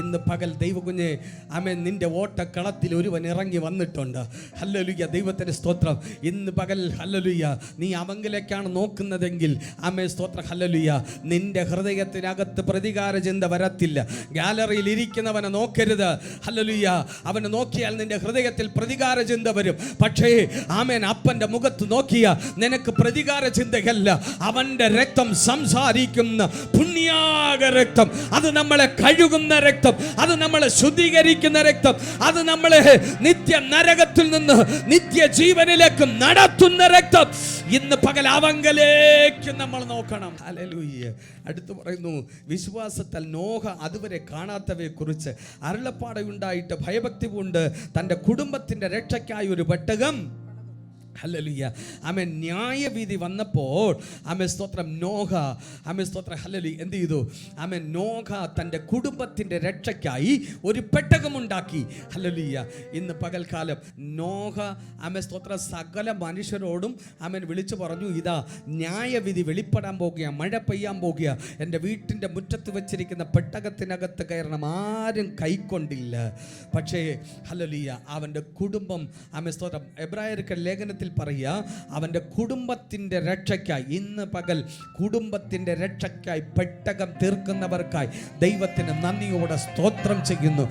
[SPEAKER 1] ഇന്ന് പകൽ ദൈവകുഞ്ഞെ ആമേൻ, നിന്റെ ഓട്ടക്കളത്തിൽ ഒരുവൻ ഇറങ്ങി വന്നിട്ടുണ്ട്. ഹല്ലേലൂയ, ദൈവത്തിന്റെ സ്തോത്രം. ഇന്ന് പകൽ ഹല്ലേലൂയ, നീ അവങ്കിലേക്കാണ് നോക്കുന്നതെങ്കിൽ ആമേൻ സ്തോത്രം ഹല്ലേലൂയ, നിന്റെ ഹൃദയത്തിനകത്ത് പ്രതികാര ചിന്ത വരത്തില്ല. ഗാലറിയിൽ ഇരിക്കുന്നവനെ നോക്കരുത്. ഹല്ലേലൂയ, അവനെ നോക്കിയാൽ നിന്റെ ഹൃദയത്തിൽ പ്രതികാര ചിന്ത വരും. പക്ഷേ ആമേൻ, അപ്പന്റെ മുഖത്ത് നോക്കിയ നിനക്ക് പ്രതികാര ചിന്തയല്ല, അവന്റെ രക്തം സംസാരിക്കുന്ന പുണ്യാക രക്തം. അത് നമ്മളെ കഴുകുന്ന രക്തം, അത് നമ്മളെ ശുദ്ധീകരിക്കുന്ന രക്തം, അത് നമ്മളെ നിത്യ നരകത്തിൽ നിന്ന് നിത്യ ജീവനിലേക്ക് നടത്തുന്ന രക്തം. ഇന്ന് പകൽ അവങ്കലേക്ക് നമ്മൾ നോക്കണം. ഹല്ലേലൂയ. അടുത്ത് പറയുന്നു, വിശ്വാസത്താൽ നോഹ അതുവരെ കാണാത്തവയെ കുറിച്ച് അരുളപ്പാടുണ്ടായിട്ട് ഭയഭക്തി കൊണ്ട് തൻ്റെ കുടുംബത്തിൻ്റെ രക്ഷയ്ക്കായി ഒരു പെട്ടകം. ഹല്ലേലൂയ. ആമേൻ. ന്യായവിധി വന്നപ്പോൾ ആമേൻ സ്തോത്രം നോഹ ആമേൻ സ്തോത്രം ഹല്ലേലൂയ എന്ത് ചെയ്തു? ആമേൻ, നോഹ തൻ്റെ കുടുംബത്തിൻ്റെ രക്ഷയ്ക്കായി ഒരു പെട്ടകമുണ്ടാക്കി. ഹല്ലേലൂയ. ഇന്ന് പകൽക്കാലം നോഹ ആമേൻ സ്തോത്രം സകല മനുഷ്യരോടും ആമേൻ വിളിച്ചു പറഞ്ഞു, ഇതാ ന്യായവിധി വെളിപ്പെടാൻ പോകുക, മഴ പെയ്യാൻ പോകുക. എൻ്റെ വീട്ടിൻ്റെ മുറ്റത്ത് വെച്ചിരിക്കുന്ന പെട്ടകത്തിനകത്ത് കയറണം. ആരും കൈക്കൊണ്ടില്ല. പക്ഷേ ഹല്ലേലൂയ, അവൻ്റെ കുടുംബം ആമേൻ സ്തോത്രം എബ്രായർക്ക് ലേഖനത്തിൽ പറയുക, അവൻ്റെ കുടുംബത്തിൻ്റെ രക്ഷയ്ക്കായി, ഇന്ന് പകൽ കുടുംബത്തിൻ്റെ രക്ഷയ്ക്കായി പെട്ടകം തീർക്കുന്നവർക്കായി ദൈവത്തിന് നന്ദിയോടെ സ്തോത്രം ചെയ്യുന്നു.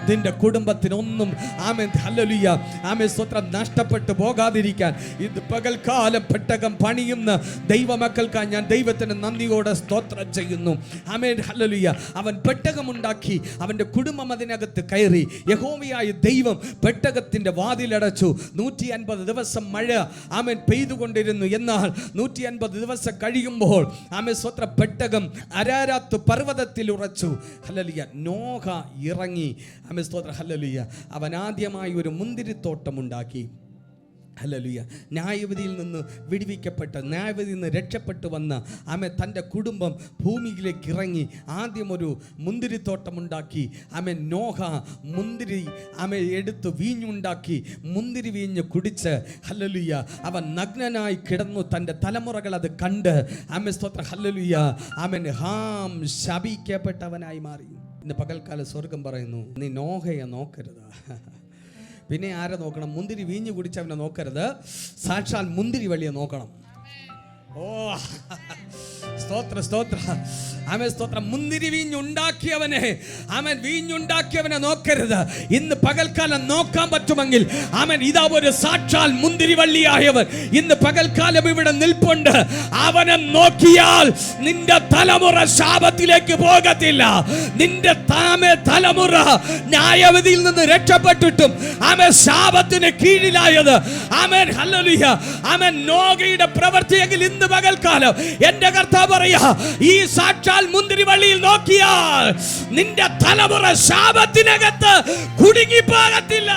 [SPEAKER 1] നിന്റെ കുടുംബത്തിനൊന്നും ആമേൻ ഹല്ലേലൂയ ആമേൻ സ്തോത്രം നഷ്ടപ്പെട്ടു പോകാതിരിക്കാൻ ഇത് പകൽക്കാലം പെട്ടകം പണിയുന്ന ദൈവമക്കൾക്കായി ഞാൻ ദൈവത്തിന് നന്ദിയോടെ സ്തോത്രം ചെയ്യുന്നു. Amen hallelujah. അവൻ പെട്ടകമുണ്ടാക്കി, അവൻ്റെ കുടുംബം അതിനകത്ത് കയറി. യഹോവയായ ദൈവം പെട്ടകത്തിൻ്റെ വാതിലടച്ചു. 150 ദിവസം മഴ ആമേൻ പെയ്തുകൊണ്ടിരുന്നു. എന്നാൽ 150 ദിവസം കഴിയുമ്പോൾ ആമേൻ സ്വത്ര പെട്ടകം അരാരാത്ത് പർവ്വതത്തിൽ ഉറച്ചു. ഹല്ലേലൂയ. നോഹ ഇറങ്ങി ആമേൻ സ്തോത്രം ഹല്ലേലൂയ. അവൻ ആദ്യമായി ഒരു മുന്തിരിത്തോട്ടം ഉണ്ടാക്കി. ഹല്ലേലൂയ. ന്യായവിധിയിൽ നിന്ന് വിടുവിക്കപ്പെട്ട്, ന്യായവിധിയിൽ നിന്ന് രക്ഷപ്പെട്ടു വന്ന ആമേൻ തൻ്റെ കുടുംബം ഭൂമിയിലേക്ക് ഇറങ്ങി ആദ്യം ഒരു മുന്തിരിത്തോട്ടമുണ്ടാക്കി. ആമേൻ നോഹ മുന്തിരി ആമേൻ എടുത്ത് വീഞ്ഞുണ്ടാക്കി. മുന്തിരി വീഞ്ഞ് കുടിച്ച് ഹല്ലേലൂയ അവൻ നഗ്നനായി കിടന്നു. തൻ്റെ തലമുറകൾ അത് കണ്ട് ആമേൻ സ്തോത്രം ഹല്ലേലൂയ ആമേൻ ഹാം ശപിക്കപ്പെട്ടവനായി മാറി. ഇന്ന് പകൽക്കാലം സ്വർഗം പറയുന്നു, നീ നോഹയെ നോക്കരുത്. പിന്നെ ആരെ നോക്കണം? മുന്തിരി വീഞ്ഞു കുടിച്ചവനെ നോക്കരുത്, സാക്ഷാൽ മുന്തിരി വള്ളിയെ നോക്കണം. ഓ സ്തോത്ര സ്തോത്ര ആമേൻ സ്തോത്രം. മുന്തിരി വീഞ്ഞുണ്ടാക്കിയവനെ ആമേൻ വീഞ്ഞുണ്ടാക്കിയവനെ നോക്കരുത്. ഇന്ന് പകൽക്കാലം നോക്കാൻ പറ്റുമെങ്കിൽ ആമേൻ ഇതാ ഒരു സാക്ഷാൽ മുന്തിരി വള്ളിയായവൻ ഇന്ന് പകൽക്കാലം ഇവിടെ നിൽപ്പുണ്ട്. അവനെ നോക്കിയാൽ നിന്റെ തലമുറ ശാപത്തിലേക്ക് പോകത്തില്ല. നിന്റെ തലമുറ ന്യായവിധിയിൽ നിന്ന് രക്ഷപ്പെട്ടിട്ടും ആമേൻ ശാപത്തിന് കീഴിലായത് ആമേൻ ഹല്ലേലൂയ ആമേൻ നോഹയുടെ പ്രവൃത്തിയെങ്കിൽ ഇന്ന് പകൽക്കാലം എന്റെ കർത്താവ് പറയാ, ഈ സാക്ഷാൽ മുന്തിരി വള്ളിയിൽ നോക്കിയാൽ നിന്റെ തലമുറ ശാപത്തിനകത്ത് കുടുങ്ങിപ്പോകത്തില്ല.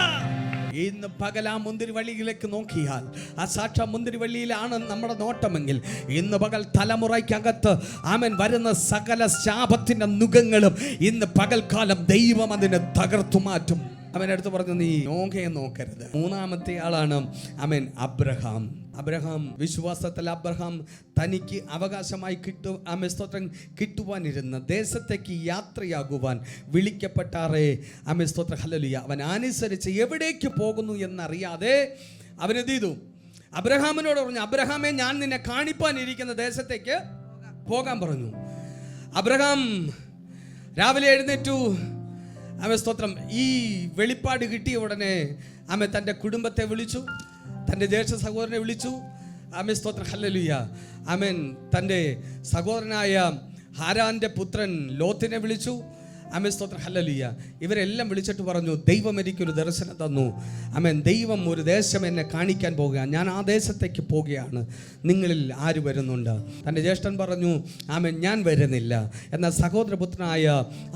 [SPEAKER 1] ഇന്ന് പകൽ ആ മുന്തിരി വള്ളിയിലേക്ക് നോക്കിയാൽ, ആ സാക്ഷാ മുന്തിരി വള്ളിയിലാണ് നമ്മുടെ നോട്ടമെങ്കിൽ ഇന്ന് പകൽ തലമുറയ്ക്കകത്ത് ആമേൻ വരുന്ന സകല ശാപത്തിന്റെ നുകങ്ങളും ഇന്ന് പകൽക്കാലം ദൈവം അതിനെ തകർത്തു മാറ്റും. അവനടുത്ത് പറഞ്ഞു, നീ നോഹയെ നോക്കരുത്. മൂന്നാമത്തെ ആളാണ് ആമേൻ അബ്രഹാം. അബ്രഹാം വിശ്വാസത്തിൽ അബ്രഹാം തനിക്ക് അവകാശമായി ആമേൻ സ്തോത്രം കിട്ടുവാനിരുന്ന ദേശത്തേക്ക് യാത്രയാകുവാൻ വിളിക്കപ്പെട്ടാറേ ആമേൻ സ്തോത്രം ഹല്ലേലൂയ അവൻ അനുസരിച്ച് എവിടേക്ക് പോകുന്നു എന്നറിയാതെ അവൻ എന്ത് ചെയ്തു? അബ്രഹാമിനോട് പറഞ്ഞു, അബ്രഹാമേ, ഞാൻ നിന്നെ കാണിപ്പാനിരിക്കുന്ന ദേശത്തേക്ക് പോകാൻ പറഞ്ഞു. അബ്രഹാം രാവിലെ എഴുന്നേറ്റു. ആമേൻ സ്തോത്രം. ഈ വെളിപ്പാട് കിട്ടിയ ഉടനെ ആമേൻ തൻ്റെ കുടുംബത്തെ വിളിച്ചു, തൻ്റെ ജ്യേഷ്ഠ സഹോദരനെ വിളിച്ചു. ആമേൻ സ്തോത്രം ഹല്ലേലൂയ ആമേൻ തൻ്റെ സഹോദരനായ ഹാരാൻ്റെ പുത്രൻ ലോത്തിനെ വിളിച്ചു. ആമേൻ സ്തോത്രം ഹല്ലേലൂയ ഇവരെല്ലാം വിളിച്ചിട്ട് പറഞ്ഞു, ദൈവം എനിക്കൊരു ദർശനം തന്നു. ആമേൻ, ദൈവം ഒരു ദേശം എന്നെ കാണിക്കാൻ പോകുകയാണ്, ഞാൻ ആ ദേശത്തേക്ക് പോവുകയാണ്, നിങ്ങളിൽ ആര് വരുന്നുണ്ട്? തൻ്റെ ജ്യേഷ്ഠൻ പറഞ്ഞു, ആമേൻ, ഞാൻ വരുന്നില്ല. എന്നാൽ സഹോദരപുത്രനായ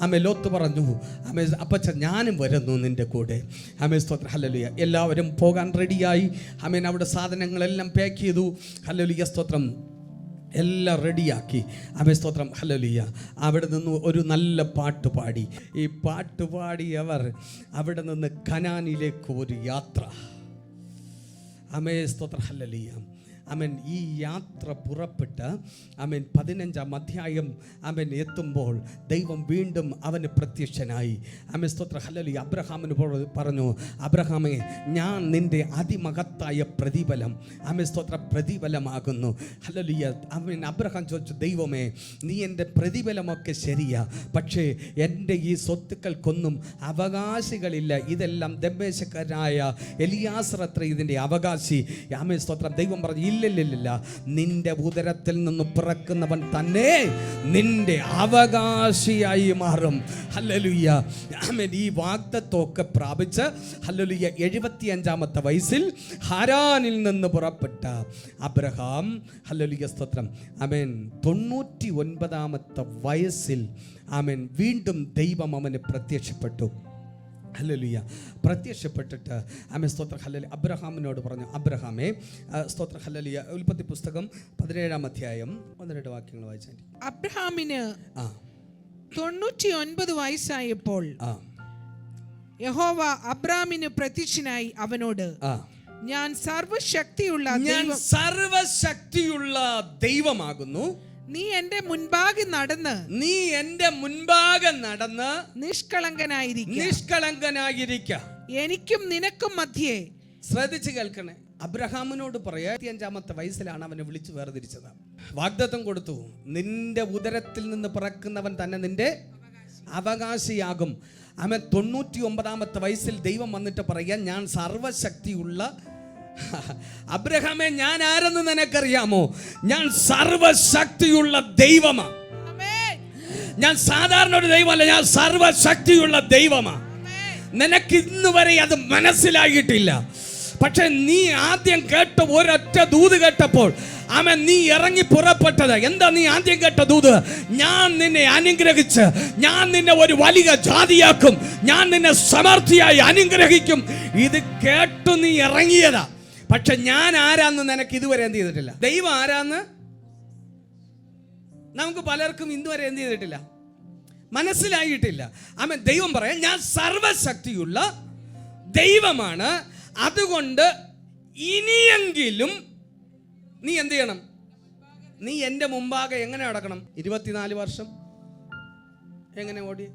[SPEAKER 1] ആമേൻ ലോത്ത് പറഞ്ഞു, ആമേൻ അപ്പച്ച, ഞാനും വരുന്നു നിൻ്റെ കൂടെ. ആമേൻ സ്തോത്രം ഹല്ലേലൂയ എല്ലാവരും പോകാൻ റെഡിയായി. ആമേൻ അവിടെ സാധനങ്ങളെല്ലാം പാക്ക് ചെയ്തു. ഹല്ലേലൂയ സ്തോത്രം എല്ലാം റെഡിയാക്കി. ആമേൻ സ്തോത്രം ഹല്ലേലൂയ അവിടെ നിന്ന് ഒരു നല്ല പാട്ട് പാടി. ഈ പാട്ട് പാടി അവർ അവിടെ നിന്ന് കനാനിലേക്ക് ഒരു യാത്ര. അമേ സ്തോത്രം ഹല്ലേലൂയ. അവൻ ഈ യാത്ര പുറപ്പെട്ട് 15-ാം അധ്യായം അവൻ എത്തുമ്പോൾ ദൈവം വീണ്ടും അവന് പ്രത്യക്ഷനായി. സ്തോത്രം ഹല്ലേലൂയ. അബ്രഹാമിന് പറഞ്ഞു, അബ്രഹാമേ, ഞാൻ നിൻ്റെ അതിമഹത്തായ പ്രതിഫലം സ്തോത്രം പ്രതിഫലമാകുന്നു. ഹല്ലേലൂയ. അബ്രഹാം ചോദിച്ചു, ദൈവമേ, നീ എൻ്റെ പ്രതിഫലമൊക്കെ ശരിയാ, പക്ഷേ എൻ്റെ ഈ സ്വത്തുക്കൾക്കൊന്നും അവകാശികളില്ല. ഇതെല്ലാം ദമ്മേശക്കാരായ എലിയാസറത്ര ഇതിൻ്റെ അവകാശി. സ്തോത്രം. ദൈവം പറഞ്ഞു, ഇല്ലില്ല, നിന്റെ ഉദരത്തിൽ നിന്ന് പിറക്കുന്നവൻ തന്നെ നിന്റെ അവകാശിയായി മാറും. ഹല്ലേലൂയ. ആമേൻ. ഈ വാഗ്ദത്തമൊക്കെ പ്രാപിച്ച് ഹല്ലേലൂയ 75-ാമത്തെ വയസ്സിൽ ഹാരാനിൽ നിന്ന് പുറപ്പെട്ട അബ്രഹാം ഹല്ലേലൂയ സ്തോത്രം ആമേൻ 99-ാമത്തെ വയസ്സിൽ ആമേൻ വീണ്ടും ദൈവം അവന് പ്രത്യക്ഷപ്പെട്ടു. ഹല്ലേലൂയ. പ്രത്യക്ഷപ്പെട്ടിട്ട് സ്തോത്രം ഹല്ലേലൂയ അബ്രഹാമിനോട് പറഞ്ഞു, അബ്രഹാമേ സ്തോത്രം ഹല്ലേലൂയ. ഉൽപ്പത്തി പുസ്തകം 17-ാം അധ്യായം 1-2 വാക്യങ്ങൾ വായിച്ചാൽ.
[SPEAKER 2] അബ്രഹാമിന് 99 വയസ്സായപ്പോൾ യഹോവ അബ്രഹാമിന് പ്രത്യക്ഷനായി അവനോട്, ഞാൻ സർവശക്തിയുള്ള
[SPEAKER 1] ദൈവമാകുന്നു,
[SPEAKER 2] നീ എന്റെ മുൻപാകെ നടന്ന് നിഷ്കളങ്കനായിരിക്ക, എനിക്കും നിനക്കും മധ്യേ.
[SPEAKER 1] ശ്രദ്ധിച്ച് കേൾക്കണേ. അബ്രഹാമിനോട് പറയാ 75-ാമത്തെ വയസ്സിലാണ് അവനെ വിളിച്ചു വേർതിരിച്ചത്. വാഗ്ദത്തം കൊടുത്തു, നിന്റെ ഉദരത്തിൽ നിന്ന് പിറക്കുന്നവൻ തന്നെ നിന്റെ അവകാശിയാകും. അവൻ 99-ാമത്തെ വയസ്സിൽ ദൈവം വന്നിട്ട് പറയാ, ഞാൻ സർവശക്തിയുള്ള അബ്രഹാമേ, ഞാൻ ആരെന്ന് നിനക്കറിയാമോ? ഞാൻ സർവശക്തിയുള്ള ദൈവമാണ്. ഞാൻ സാധാരണ ഒരു ദൈവമല്ല, ഞാൻ സർവശക്തിയുള്ള ദൈവമാണ്. നിനക്ക് ഇന്ന് വരെ അത് മനസ്സിലായിട്ടില്ല. പക്ഷെ നീ ആദ്യം കേട്ട ഒരൊറ്റ ദൂത് കേട്ടപ്പോൾ നീ ഇറങ്ങി പുറപ്പെട്ടത് എന്താ? നീ ആദ്യം കേട്ട ദൂത്, ഞാൻ നിന്നെ അനുഗ്രഹിച്ച് ഞാൻ നിന്നെ ഒരു വലിയ ജാതിയാക്കും, ഞാൻ നിന്നെ സമൃദ്ധിയായി അനുഗ്രഹിക്കും. ഇത് കേട്ടു നീ ഇറങ്ങിയതാ. പക്ഷെ ഞാൻ ആരാന്ന് നിനക്ക് ഇതുവരെ എന്ത് ചെയ്തിട്ടില്ല. ദൈവം ആരാന്ന് നമുക്ക് പലർക്കും ഇന്നുവരെ എന്ത് ചെയ്തിട്ടില്ല, മനസ്സിലായിട്ടില്ല. ദൈവം പറയാം, ഞാൻ സർവശക്തിയുള്ള ദൈവമാണ്. അതുകൊണ്ട് ഇനിയെങ്കിലും നീ എന്ത് ചെയ്യണം? നീ എൻ്റെ മുമ്പാകെ എങ്ങനെ നടക്കണം? 24 വർഷം എങ്ങനെ ഓടി?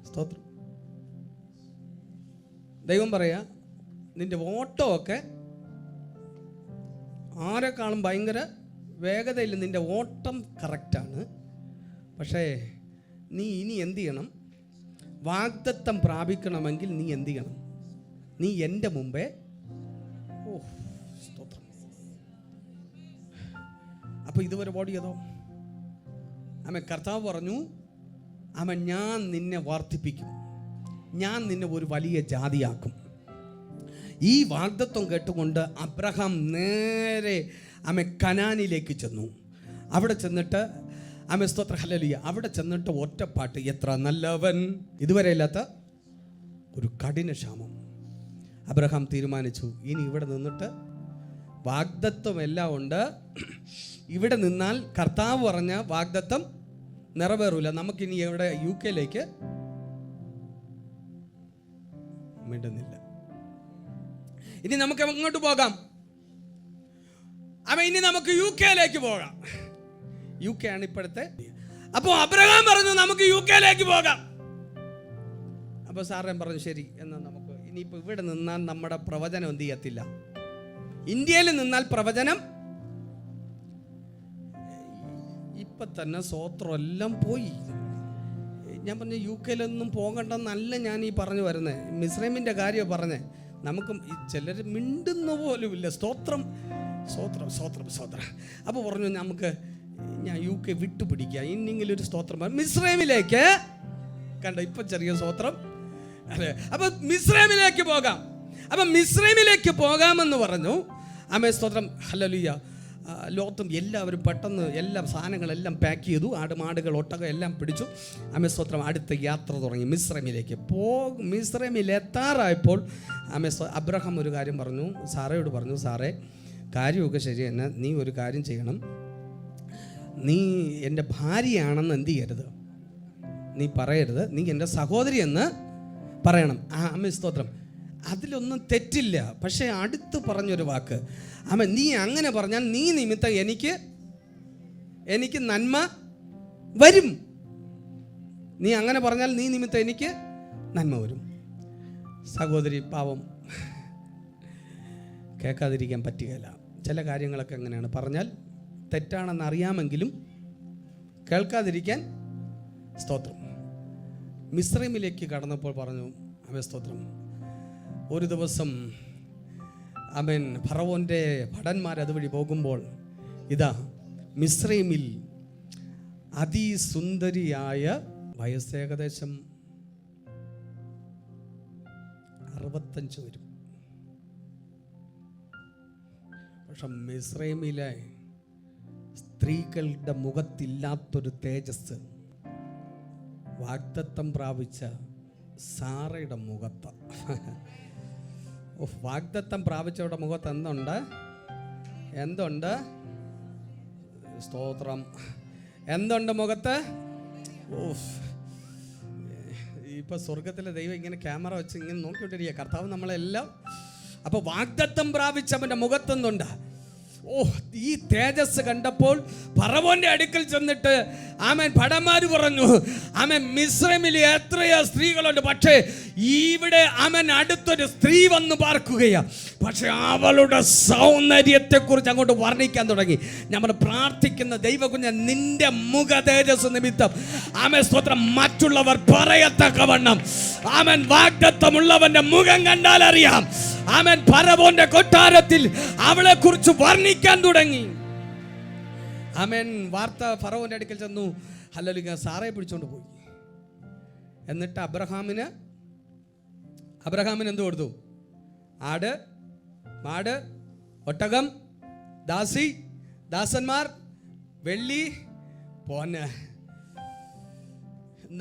[SPEAKER 1] സ്തോത്രം. ദൈവം പറയാ, നിന്റെ ഓട്ടമൊക്കെ ആരെക്കാളും ഭയങ്കര വേഗതയില്ല. നിന്റെ ഓട്ടം കറക്റ്റാണ്. പക്ഷേ നീ ഇനി എന്ത് ചെയ്യണം? വാഗ്ദത്തം പ്രാപിക്കണമെങ്കിൽ നീ എന്ത് ചെയ്യണം? നീ എൻ്റെ മുമ്പേ സ്തോത്രം. അപ്പൊ ഇതുവരെ ഓടിയതോ? കർത്താവ് പറഞ്ഞു, ഞാൻ നിന്നെ വർദ്ധിപ്പിക്കും, ഞാൻ നിന്നെ ഒരു വലിയ ജാതിയാക്കും. ഈ വാഗ്ദത്വം കേട്ടുകൊണ്ട് അബ്രഹാം നേരെ കനാനിലേക്ക് ചെന്നു. അവിടെ ചെന്നിട്ട് സ്തോത്ര ഹല്ലേലൂയ. അവിടെ ചെന്നിട്ട് ഒറ്റപ്പാട്ട്, എത്ര നല്ലവൻ. ഇതുവരെ ഇല്ലാത്ത ഒരു കഠിന ക്ഷാമം. അബ്രഹാം തീരുമാനിച്ചു, ഇനി ഇവിടെ നിന്നിട്ട് വാഗ്ദത്വം എല്ലാം ഉണ്ട്, ഇവിടെ നിന്നാൽ കർത്താവ് പറഞ്ഞ വാഗ്ദത്വം നിറവേറൂല. നമുക്കിനി ഇവിടെ UK മിണ്ടുന്നില്ല. ഇനി നമുക്ക് എങ്ങോട്ട് പോകാം? ഇനി നമുക്ക് UK പോകാം. UK ആണ് ഇപ്പോഴത്തെ. അപ്പോൾ അബ്രഹാം പറഞ്ഞു, നമുക്ക് UK പോകാം. അപ്പോൾ സാറേ പറഞ്ഞു, ശരി, എന്നാൽ നമുക്ക് ഇനിയിപ്പോൾ ഇവിടെ നിന്നാൽ നമ്മുടെ പ്രവചനം എന്ത് ചെയ്യത്തില്ല. ഇന്ത്യയിൽ നിന്നാൽ പ്രവചനം ഇപ്പം തന്നെ സ്വോത്രം എല്ലാം പോയി. ഞാൻ പറഞ്ഞു, UK പോകണ്ടെന്നല്ല ഞാൻ ഈ പറഞ്ഞു വരുന്നത്. മിസ്രൈമിൻ്റെ കാര്യം പറഞ്ഞേ. നമുക്ക് ചിലർ മിണ്ടുന്ന പോലുമില്ല. സ്തോത്രം സ്തോത്രം സ്തോത്രം സ്തോത്രം. അപ്പോൾ പറഞ്ഞു, നമുക്ക് ഞാൻ UK വിട്ടുപിടിക്കുക, ഇനിയെങ്കിലും ഒരു സ്തോത്രം മിസ്രൈമിലേക്ക്. കണ്ട, ഇപ്പം ചെറിയ സ്തോത്രം. അതെ, അപ്പം മിസ്രൈമിലേക്ക് പോകാം. അപ്പം മിസ്രൈമിലേക്ക് പോകാമെന്ന് പറഞ്ഞു. സ്തോത്രം ഹല്ലേലൂയ. ലോകത്തും എല്ലാവരും പെട്ടെന്ന് എല്ലാം സാധനങ്ങളെല്ലാം പാക്ക് ചെയ്തു. ആടുമാടുകൾ ഒട്ടകം എല്ലാം പിടിച്ചു. സ്തോത്രം അടുത്ത യാത്ര തുടങ്ങി മിസ്രൈമിലേക്ക്. മിസ്രൈമിലെത്താറായപ്പോൾ അബ്രഹാം ഒരു കാര്യം പറഞ്ഞു, സാറയോട് പറഞ്ഞു, സാറേ, കാര്യമൊക്കെ ശരി തന്നെ, നീ ഒരു കാര്യം ചെയ്യണം. നീ എൻ്റെ ഭാര്യയാണെന്ന് എന്ത് ചെയ്യരുത്, നീ പറയരുത്. നീ എൻ്റെ സഹോദരി എന്ന് പറയണം. സ്തോത്രം. അതിലൊന്നും തെറ്റില്ല. പക്ഷേ അടുത്ത് പറഞ്ഞൊരു വാക്ക്, ആമേൻ, നീ അങ്ങനെ പറഞ്ഞാൽ നീ നിമിത്തം എനിക്ക് നന്മ വരും. നീ അങ്ങനെ പറഞ്ഞാൽ നീ നിമിത്തം എനിക്ക് നന്മ വരും. സഹോദരി പാവം കേൾക്കാതിരിക്കാൻ പറ്റുകയില്ല. ചില കാര്യങ്ങളൊക്കെ എങ്ങനെയാണ് പറഞ്ഞാൽ തെറ്റാണെന്ന് അറിയാമെങ്കിലും കേൾക്കാതിരിക്കാൻ. സ്തോത്രം. മിസ്രൈമിലേക്ക് കടന്നപ്പോൾ പറഞ്ഞു, ആമേൻ, സ്തോത്രം, ഒരു ദിവസം ആമേൻ ഫറവോൻ്റെ ഭടന്മാർ അതുവഴി പോകുമ്പോൾ ഇതാ മിസ്രൈമിൽ അതിസുന്ദരിയായ, വയസ്സ് ഏകദേശം 65 വരും. പക്ഷെ മിസ്രൈമിലെ സ്ത്രീകളുടെ മുഖത്തില്ലാത്തൊരു തേജസ് വാഗ്ദത്തം പ്രാപിച്ച സാറയുടെ മുഖത്ത്. വാഗ്ദത്തം പ്രാപിച്ചവരുടെ മുഖത്ത് എന്തുണ്ട്? സ്തോത്രം. എന്തുണ്ട് മുഖത്ത്? ഇപ്പൊ സ്വർഗത്തിലെ ദൈവം ഇങ്ങനെ ക്യാമറ വെച്ച് ഇങ്ങനെ നോക്കിക്കൊണ്ടിരിക്കുക, കർത്താവ് നമ്മളെല്ലാം. അപ്പൊ വാഗ്ദത്തം പ്രാപിച്ചവന്റെ മുഖത്തൊന്നുണ്ട്. ഈ തേജസ് കണ്ടപ്പോൾ ഫറവോന്റെ അടുക്കൽ ചെന്നിട്ട് ആമേൻ ഭടന്മാര് പറഞ്ഞു, ആമേൻ, മിസ്രൈമിൽ എത്രയോ സ്ത്രീകളുണ്ട്, പക്ഷേ ഇവിടെ ആമേൻ അടുത്തൊരു സ്ത്രീ വന്ന് പാർക്കുകയാ. പക്ഷെ അവളുടെ സൗന്ദര്യത്തെ കുറിച്ച് അങ്ങോട്ട് വർണ്ണിക്കാൻ തുടങ്ങി. നമ്മൾ പ്രാർത്ഥിക്കുന്ന ദൈവകുഞ്ഞ, നിന്റെ മുഖ തേജസ് നിമിത്തം ആമേൻ, സ്തോത്രം, മറ്റുള്ളവർ പറയത്തക്കവണ്ണം ആമേൻ വാഗ്ദത്തമുള്ളവന്റെ മുഖം കണ്ടാൽ അറിയാം. ആമേൻ, ഫറവോന്റെ കൊട്ടാരത്തിൽ അവളെ കുറിച്ച് വർണ്ണിക്കാൻ തുടങ്ങി. ആമേൻ, വാർത്ത ഫറവോന്റെ അടുക്കൽ ചെന്നു. ഹല്ലേലൂയ, സാറയെ പിടിച്ചോണ്ട് പോയി. എന്നിട്ട് അബ്രഹാമിന് എന്ത് കൊടുത്തു? ആട്, മാട്, ഒട്ടകം, ദാസന്മാർ, വെള്ളി, പൊന്ന്.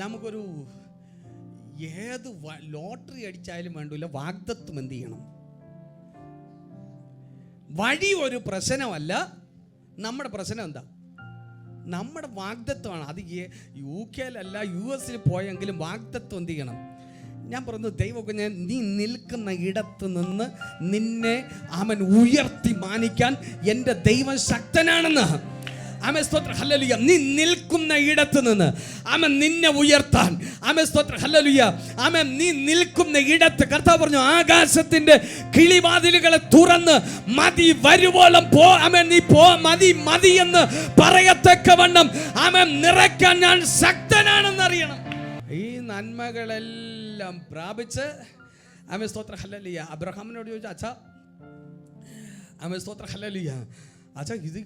[SPEAKER 1] നമുക്കൊരു ഏത് ലോട്ടറി അടിച്ചാലും വേണ്ടില്ല, വാഗ്ദത്തം എന്ത് ചെയ്യണം? വഴി ഒരു പ്രശ്നമല്ല. നമ്മുടെ പ്രശ്നം എന്താ? നമ്മുടെ വാഗ്ദത്വമാണ്. അത് UK-ലല്ല, US പോയെങ്കിലും വാഗ്ദത്വം എന്ത് ചെയ്യണം? ഞാൻ പറയുന്നത്, ദൈവമൊക്കെ നീ നിൽക്കുന്ന ഇടത്ത് നിന്ന് നിന്നെ അവൻ ഉയർത്തി മാനിക്കാൻ എൻ്റെ ദൈവം ശക്തനാണെന്ന്. ആമേൻ, സ്തോത്രം, ഹല്ലേലൂയ. നീ നിൽക്കുന്ന ഇടത്ത് നിന്ന് ആമേൻ നിന്നെ ഉയർത്താൻ. ആമേൻ, സ്തോത്രം, ഹല്ലേലൂയ. ആമേൻ, നീ നിൽക്കുന്ന ഇടത്ത് കർത്താവ് പറഞ്ഞു, ആകാശത്തിന്റെ കിളിവാതിലുകളെ തുറന്ന് മതി വരുവോളം ആമേൻ നീ മതി എന്ന് പറയത്തക്കവണ്ണം ആമേൻ നിറയ്ക്കാൻ ഞാൻ ശക്തനാണെന്ന് അറിയണം. ഈ നന്മകളെല്ലാം പ്രാപിച്ച് ആമേൻ, സ്തോത്രം, ഹല്ലേലൂയ. അബ്രഹാമിനോട് ചോദിച്ചു, അച്ഛാ, ആമേൻ, സ്തോത്രം, ഹല്ലേലൂയ, അച്ഛാ, ഇത്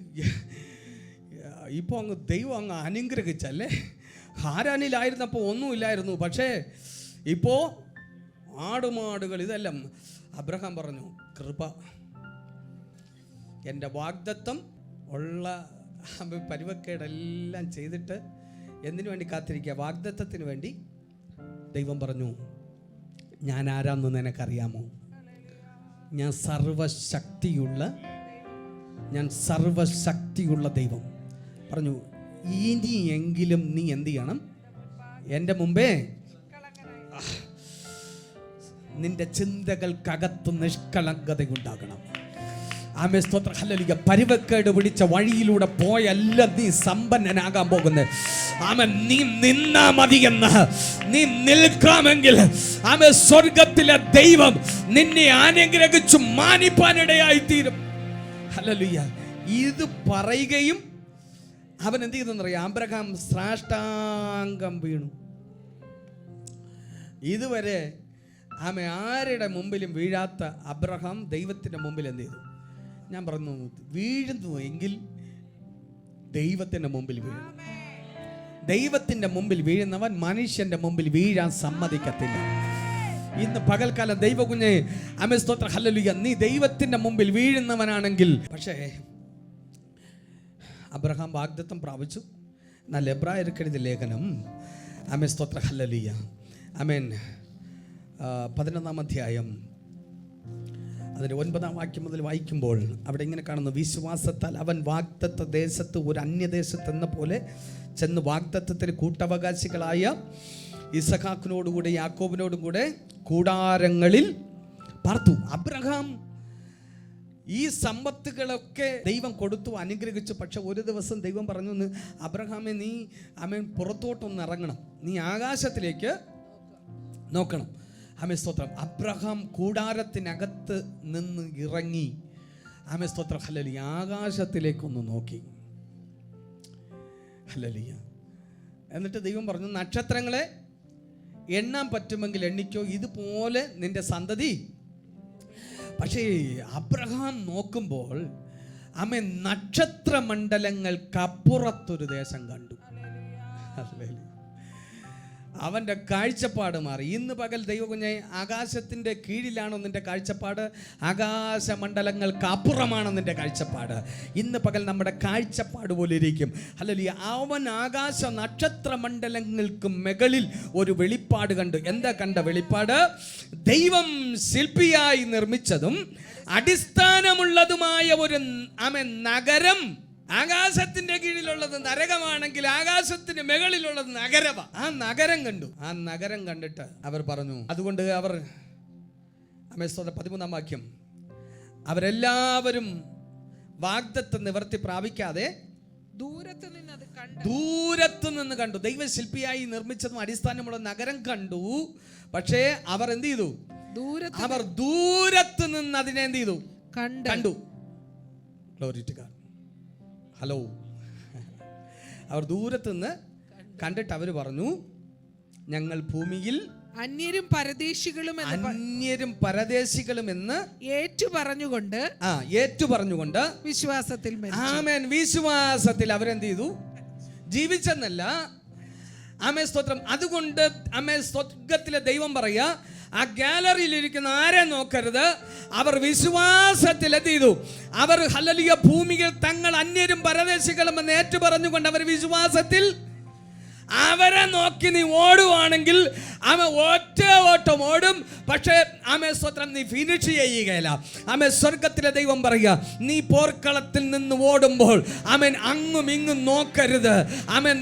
[SPEAKER 1] ഇപ്പോൾ ദൈവം അങ്ങ് അനുഗ്രഹിച്ചല്ലേ? ഹാരാനിലായിരുന്നപ്പോൾ ഒന്നുമില്ലായിരുന്നു, പക്ഷേ ഇപ്പോൾ ആടുമാടുകൾ ഇതെല്ലാം. അബ്രഹാം പറഞ്ഞു, കൃപ, എൻ്റെ വാഗ്ദത്തം ഉള്ള പരിവക്കേടെല്ലാം ചെയ്തിട്ട് എന്തിനു വേണ്ടി കാത്തിരിക്കുക? വാഗ്ദത്തത്തിന് വേണ്ടി. ദൈവം പറഞ്ഞു, ഞാൻ ആരാന്ന് നിനക്കറിയാമോ? ഞാൻ സർവശക്തിയുള്ള ദൈവം. പറഞ്ഞു, ഇനിയെങ്കിലും നീ എന്ത് ചെയ്യണം? എൻ്റെ മുമ്പേ നിന്റെ ചിന്തകൾക്കകത്ത് നിഷ്കളങ്കതയുണ്ടാകണം. ആമേൻ, സ്തോത്രം, ഹല്ലേലൂയ. പരിവക്കേട് പിടിച്ച വഴിയിലൂടെ പോയല്ല നീ സമ്പന്നനാകാൻ പോകുന്നത്. ആമേൻ, നീ നിന്നാ മതിയെന്ന്. നീ നിൽക്കാമെങ്കിൽ ആമേൻ, സ്വർഗത്തിലെ ദൈവം നിന്നെ അനുഗ്രഹിച്ചു മാനിപ്പാനിടയായി തീരും. ഹല്ലേലൂയ. ഇത് പറയുകയും അവൻ എന്ത് ചെയ്തെന്നറിയാം? അബ്രഹാം സാഷ്ടാംഗം വീണു. ഇതുവരെ ആമേ ആരുടെ മുമ്പിലും വീഴാത്ത അബ്രഹാം ദൈവത്തിൻ്റെ മുമ്പിൽ എന്ത് ചെയ്തു? ഞാൻ പറഞ്ഞു, വീഴുന്നു എങ്കിൽ ദൈവത്തിൻ്റെ മുമ്പിൽ വീഴണം. ദൈവത്തിൻ്റെ മുമ്പിൽ വീഴുന്നവൻ മനുഷ്യൻ്റെ മുമ്പിൽ വീഴാൻ സമ്മതിക്കത്തില്ല. ഇന്ന് പകൽക്കാലം ദൈവകുഞ്ഞെ, ആമേൻ, സ്തോത്രം, ഹല്ലേലൂയ, നീ ദൈവത്തിൻ്റെ മുമ്പിൽ വീഴുന്നവനാണെങ്കിൽ. പക്ഷേ അബ്രഹാം വാഗ്ദത്തം പ്രാപിച്ചു. എന്നാൽ എബ്രായർക്കെഴുതിയ ലേഖനം, ആമേൻ, സ്തോത്രം, ഹല്ലേലൂയ, ആമേൻ, 11-ാം അധ്യായം അതിൻ്റെ 9-ാം വാക്യം മുതൽ വായിക്കുമ്പോൾ അവിടെ ഇങ്ങനെ കാണുന്നു, വിശ്വാസത്താൽ അവൻ വാഗ്ദത്ത ദേശത്ത് ഒരു അന്യദേശത്ത് എന്ന പോലെ ചെന്ന് വാഗ്ദത്തത്തിന് കൂട്ടവകാശികളായ ഇസഹാക്കിനോടുകൂടെ യാക്കോബിനോടും കൂടെ കൂടാരങ്ങളിൽ പാർത്തു. അബ്രഹാം ഈ സമ്പത്തുകളൊക്കെ ദൈവം കൊടുത്തു, അനുഗ്രഹിച്ചു. പക്ഷെ ഒരു ദിവസം ദൈവം പറഞ്ഞു, അബ്രഹാമെ നീ പുറത്തോട്ടൊന്ന് ഇറങ്ങണം, നീ ആകാശത്തിലേക്ക് നോക്കണം. സ്തോത്രം. അബ്രഹാം കൂടാരത്തിനകത്ത് നിന്ന് ഇറങ്ങി സ്തോത്രം ഹല്ലേലൂയ ആകാശത്തിലേക്കൊന്ന് നോക്കി. ഹല്ലേലൂയ. എന്നിട്ട് ദൈവം പറഞ്ഞു, നക്ഷത്രങ്ങളെ എണ്ണാൻ പറ്റുമെങ്കിൽ എണ്ണിക്കോ, ഇതുപോലെ നിന്റെ സന്തതി. പക്ഷേ അബ്രഹാം നോക്കുമ്പോൾ നക്ഷത്രമണ്ഡലങ്ങൾക്കപ്പുറത്തൊരു ദേശം കണ്ടു. ഹല്ലേലൂയ. അവൻ്റെ കാഴ്ചപ്പാട് മാറി. ഇന്ന് പകൽ ദൈവകുഞ്ഞെ, ആകാശത്തിൻ്റെ കീഴിലാണോ നിൻ്റെ കാഴ്ചപ്പാട്? ആകാശമണ്ഡലങ്ങൾക്ക് അപ്പുറമാണോ നിൻ്റെ കാഴ്ചപ്പാട്? ഇന്ന് പകൽ നമ്മുടെ കാഴ്ചപ്പാട് പോലെ ഇരിക്കും. ഹല്ലേലൂയ. അവൻ ആകാശ നക്ഷത്ര മണ്ഡലങ്ങൾക്ക് മുകളിൽ ഒരു വെളിപ്പാട് കണ്ടു. എന്താ കണ്ട വെളിപ്പാട്? ദൈവം ശില്പിയായി നിർമ്മിച്ചതും അടിസ്ഥാനമുള്ളതുമായ ഒരു നഗരം. ആകാശത്തിന്റെ കീഴിലുള്ളത് നരകമാണെങ്കിൽ ആകാശത്തിന് മുകളിലുള്ളത് നഗരമാ. ആ നഗരം കണ്ടു. ആ നഗരം കണ്ടിട്ട് അവർ പറഞ്ഞു, അതുകൊണ്ട് അവർ 13-ാം വാക്യം, അവരെല്ലാവരും വാഗ്ദത്ത നിവർത്തി പ്രാപിക്കാതെ ദൂരത്ത് നിന്ന് കണ്ടു. ദൈവശില്പിയായി നിർമ്മിച്ചതും അടിസ്ഥാനമുള്ള നഗരം കണ്ടു. പക്ഷേ അവർ എന്ത് ചെയ്തു? അവർ ദൂരത്ത് നിന്ന് അതിനെ എന്ത് ചെയ്തു? കണ്ടു. Glory to God. ഹലോ. അവർ ദൂരത്ത് നിന്ന് കണ്ടിട്ട് അവർ പറഞ്ഞു, ഞങ്ങൾ ഭൂമിയിൽ
[SPEAKER 2] അന്യരും പരദേശികളും എന്ന് ഏറ്റുപറഞ്ഞുകൊണ്ട് വിശ്വാസത്തിൽ അവരെന്ത് ചെയ്തു? ജീവിച്ചെന്നല്ല. സ്തോത്രം. അതുകൊണ്ട് സ്വർഗ്ഗത്തിലെ ദൈവം പറയാ, ആ ഗാലറിയിൽ ഇരിക്കുന്ന ആരെ നോക്കരുത്. അവർ വിശ്വാസത്തിൽ എന്ത് ചെയ്തു? അവർ ഹല്ലേലൂയ ഭൂമിയിൽ തങ്ങൾ അന്യരും പരദേശികളും എന്ന് ഏറ്റു പറഞ്ഞുകൊണ്ട് അവർ വിശ്വാസത്തിൽ അവരെ നോക്കി നീ ഓടുവാണെങ്കിൽ ഒറ്റ ഓട്ടം ഓടും. പക്ഷേ സ്തോത്രം, നീ ഫിനിഷ് ചെയ്യുകയില്ല. സ്വർഗത്തിലെ ദൈവം പറയുക, നീ പോർക്കളത്തിൽ നിന്ന് ഓടുമ്പോൾ അങ്ങും ഇങ്ങും നോക്കരുത്.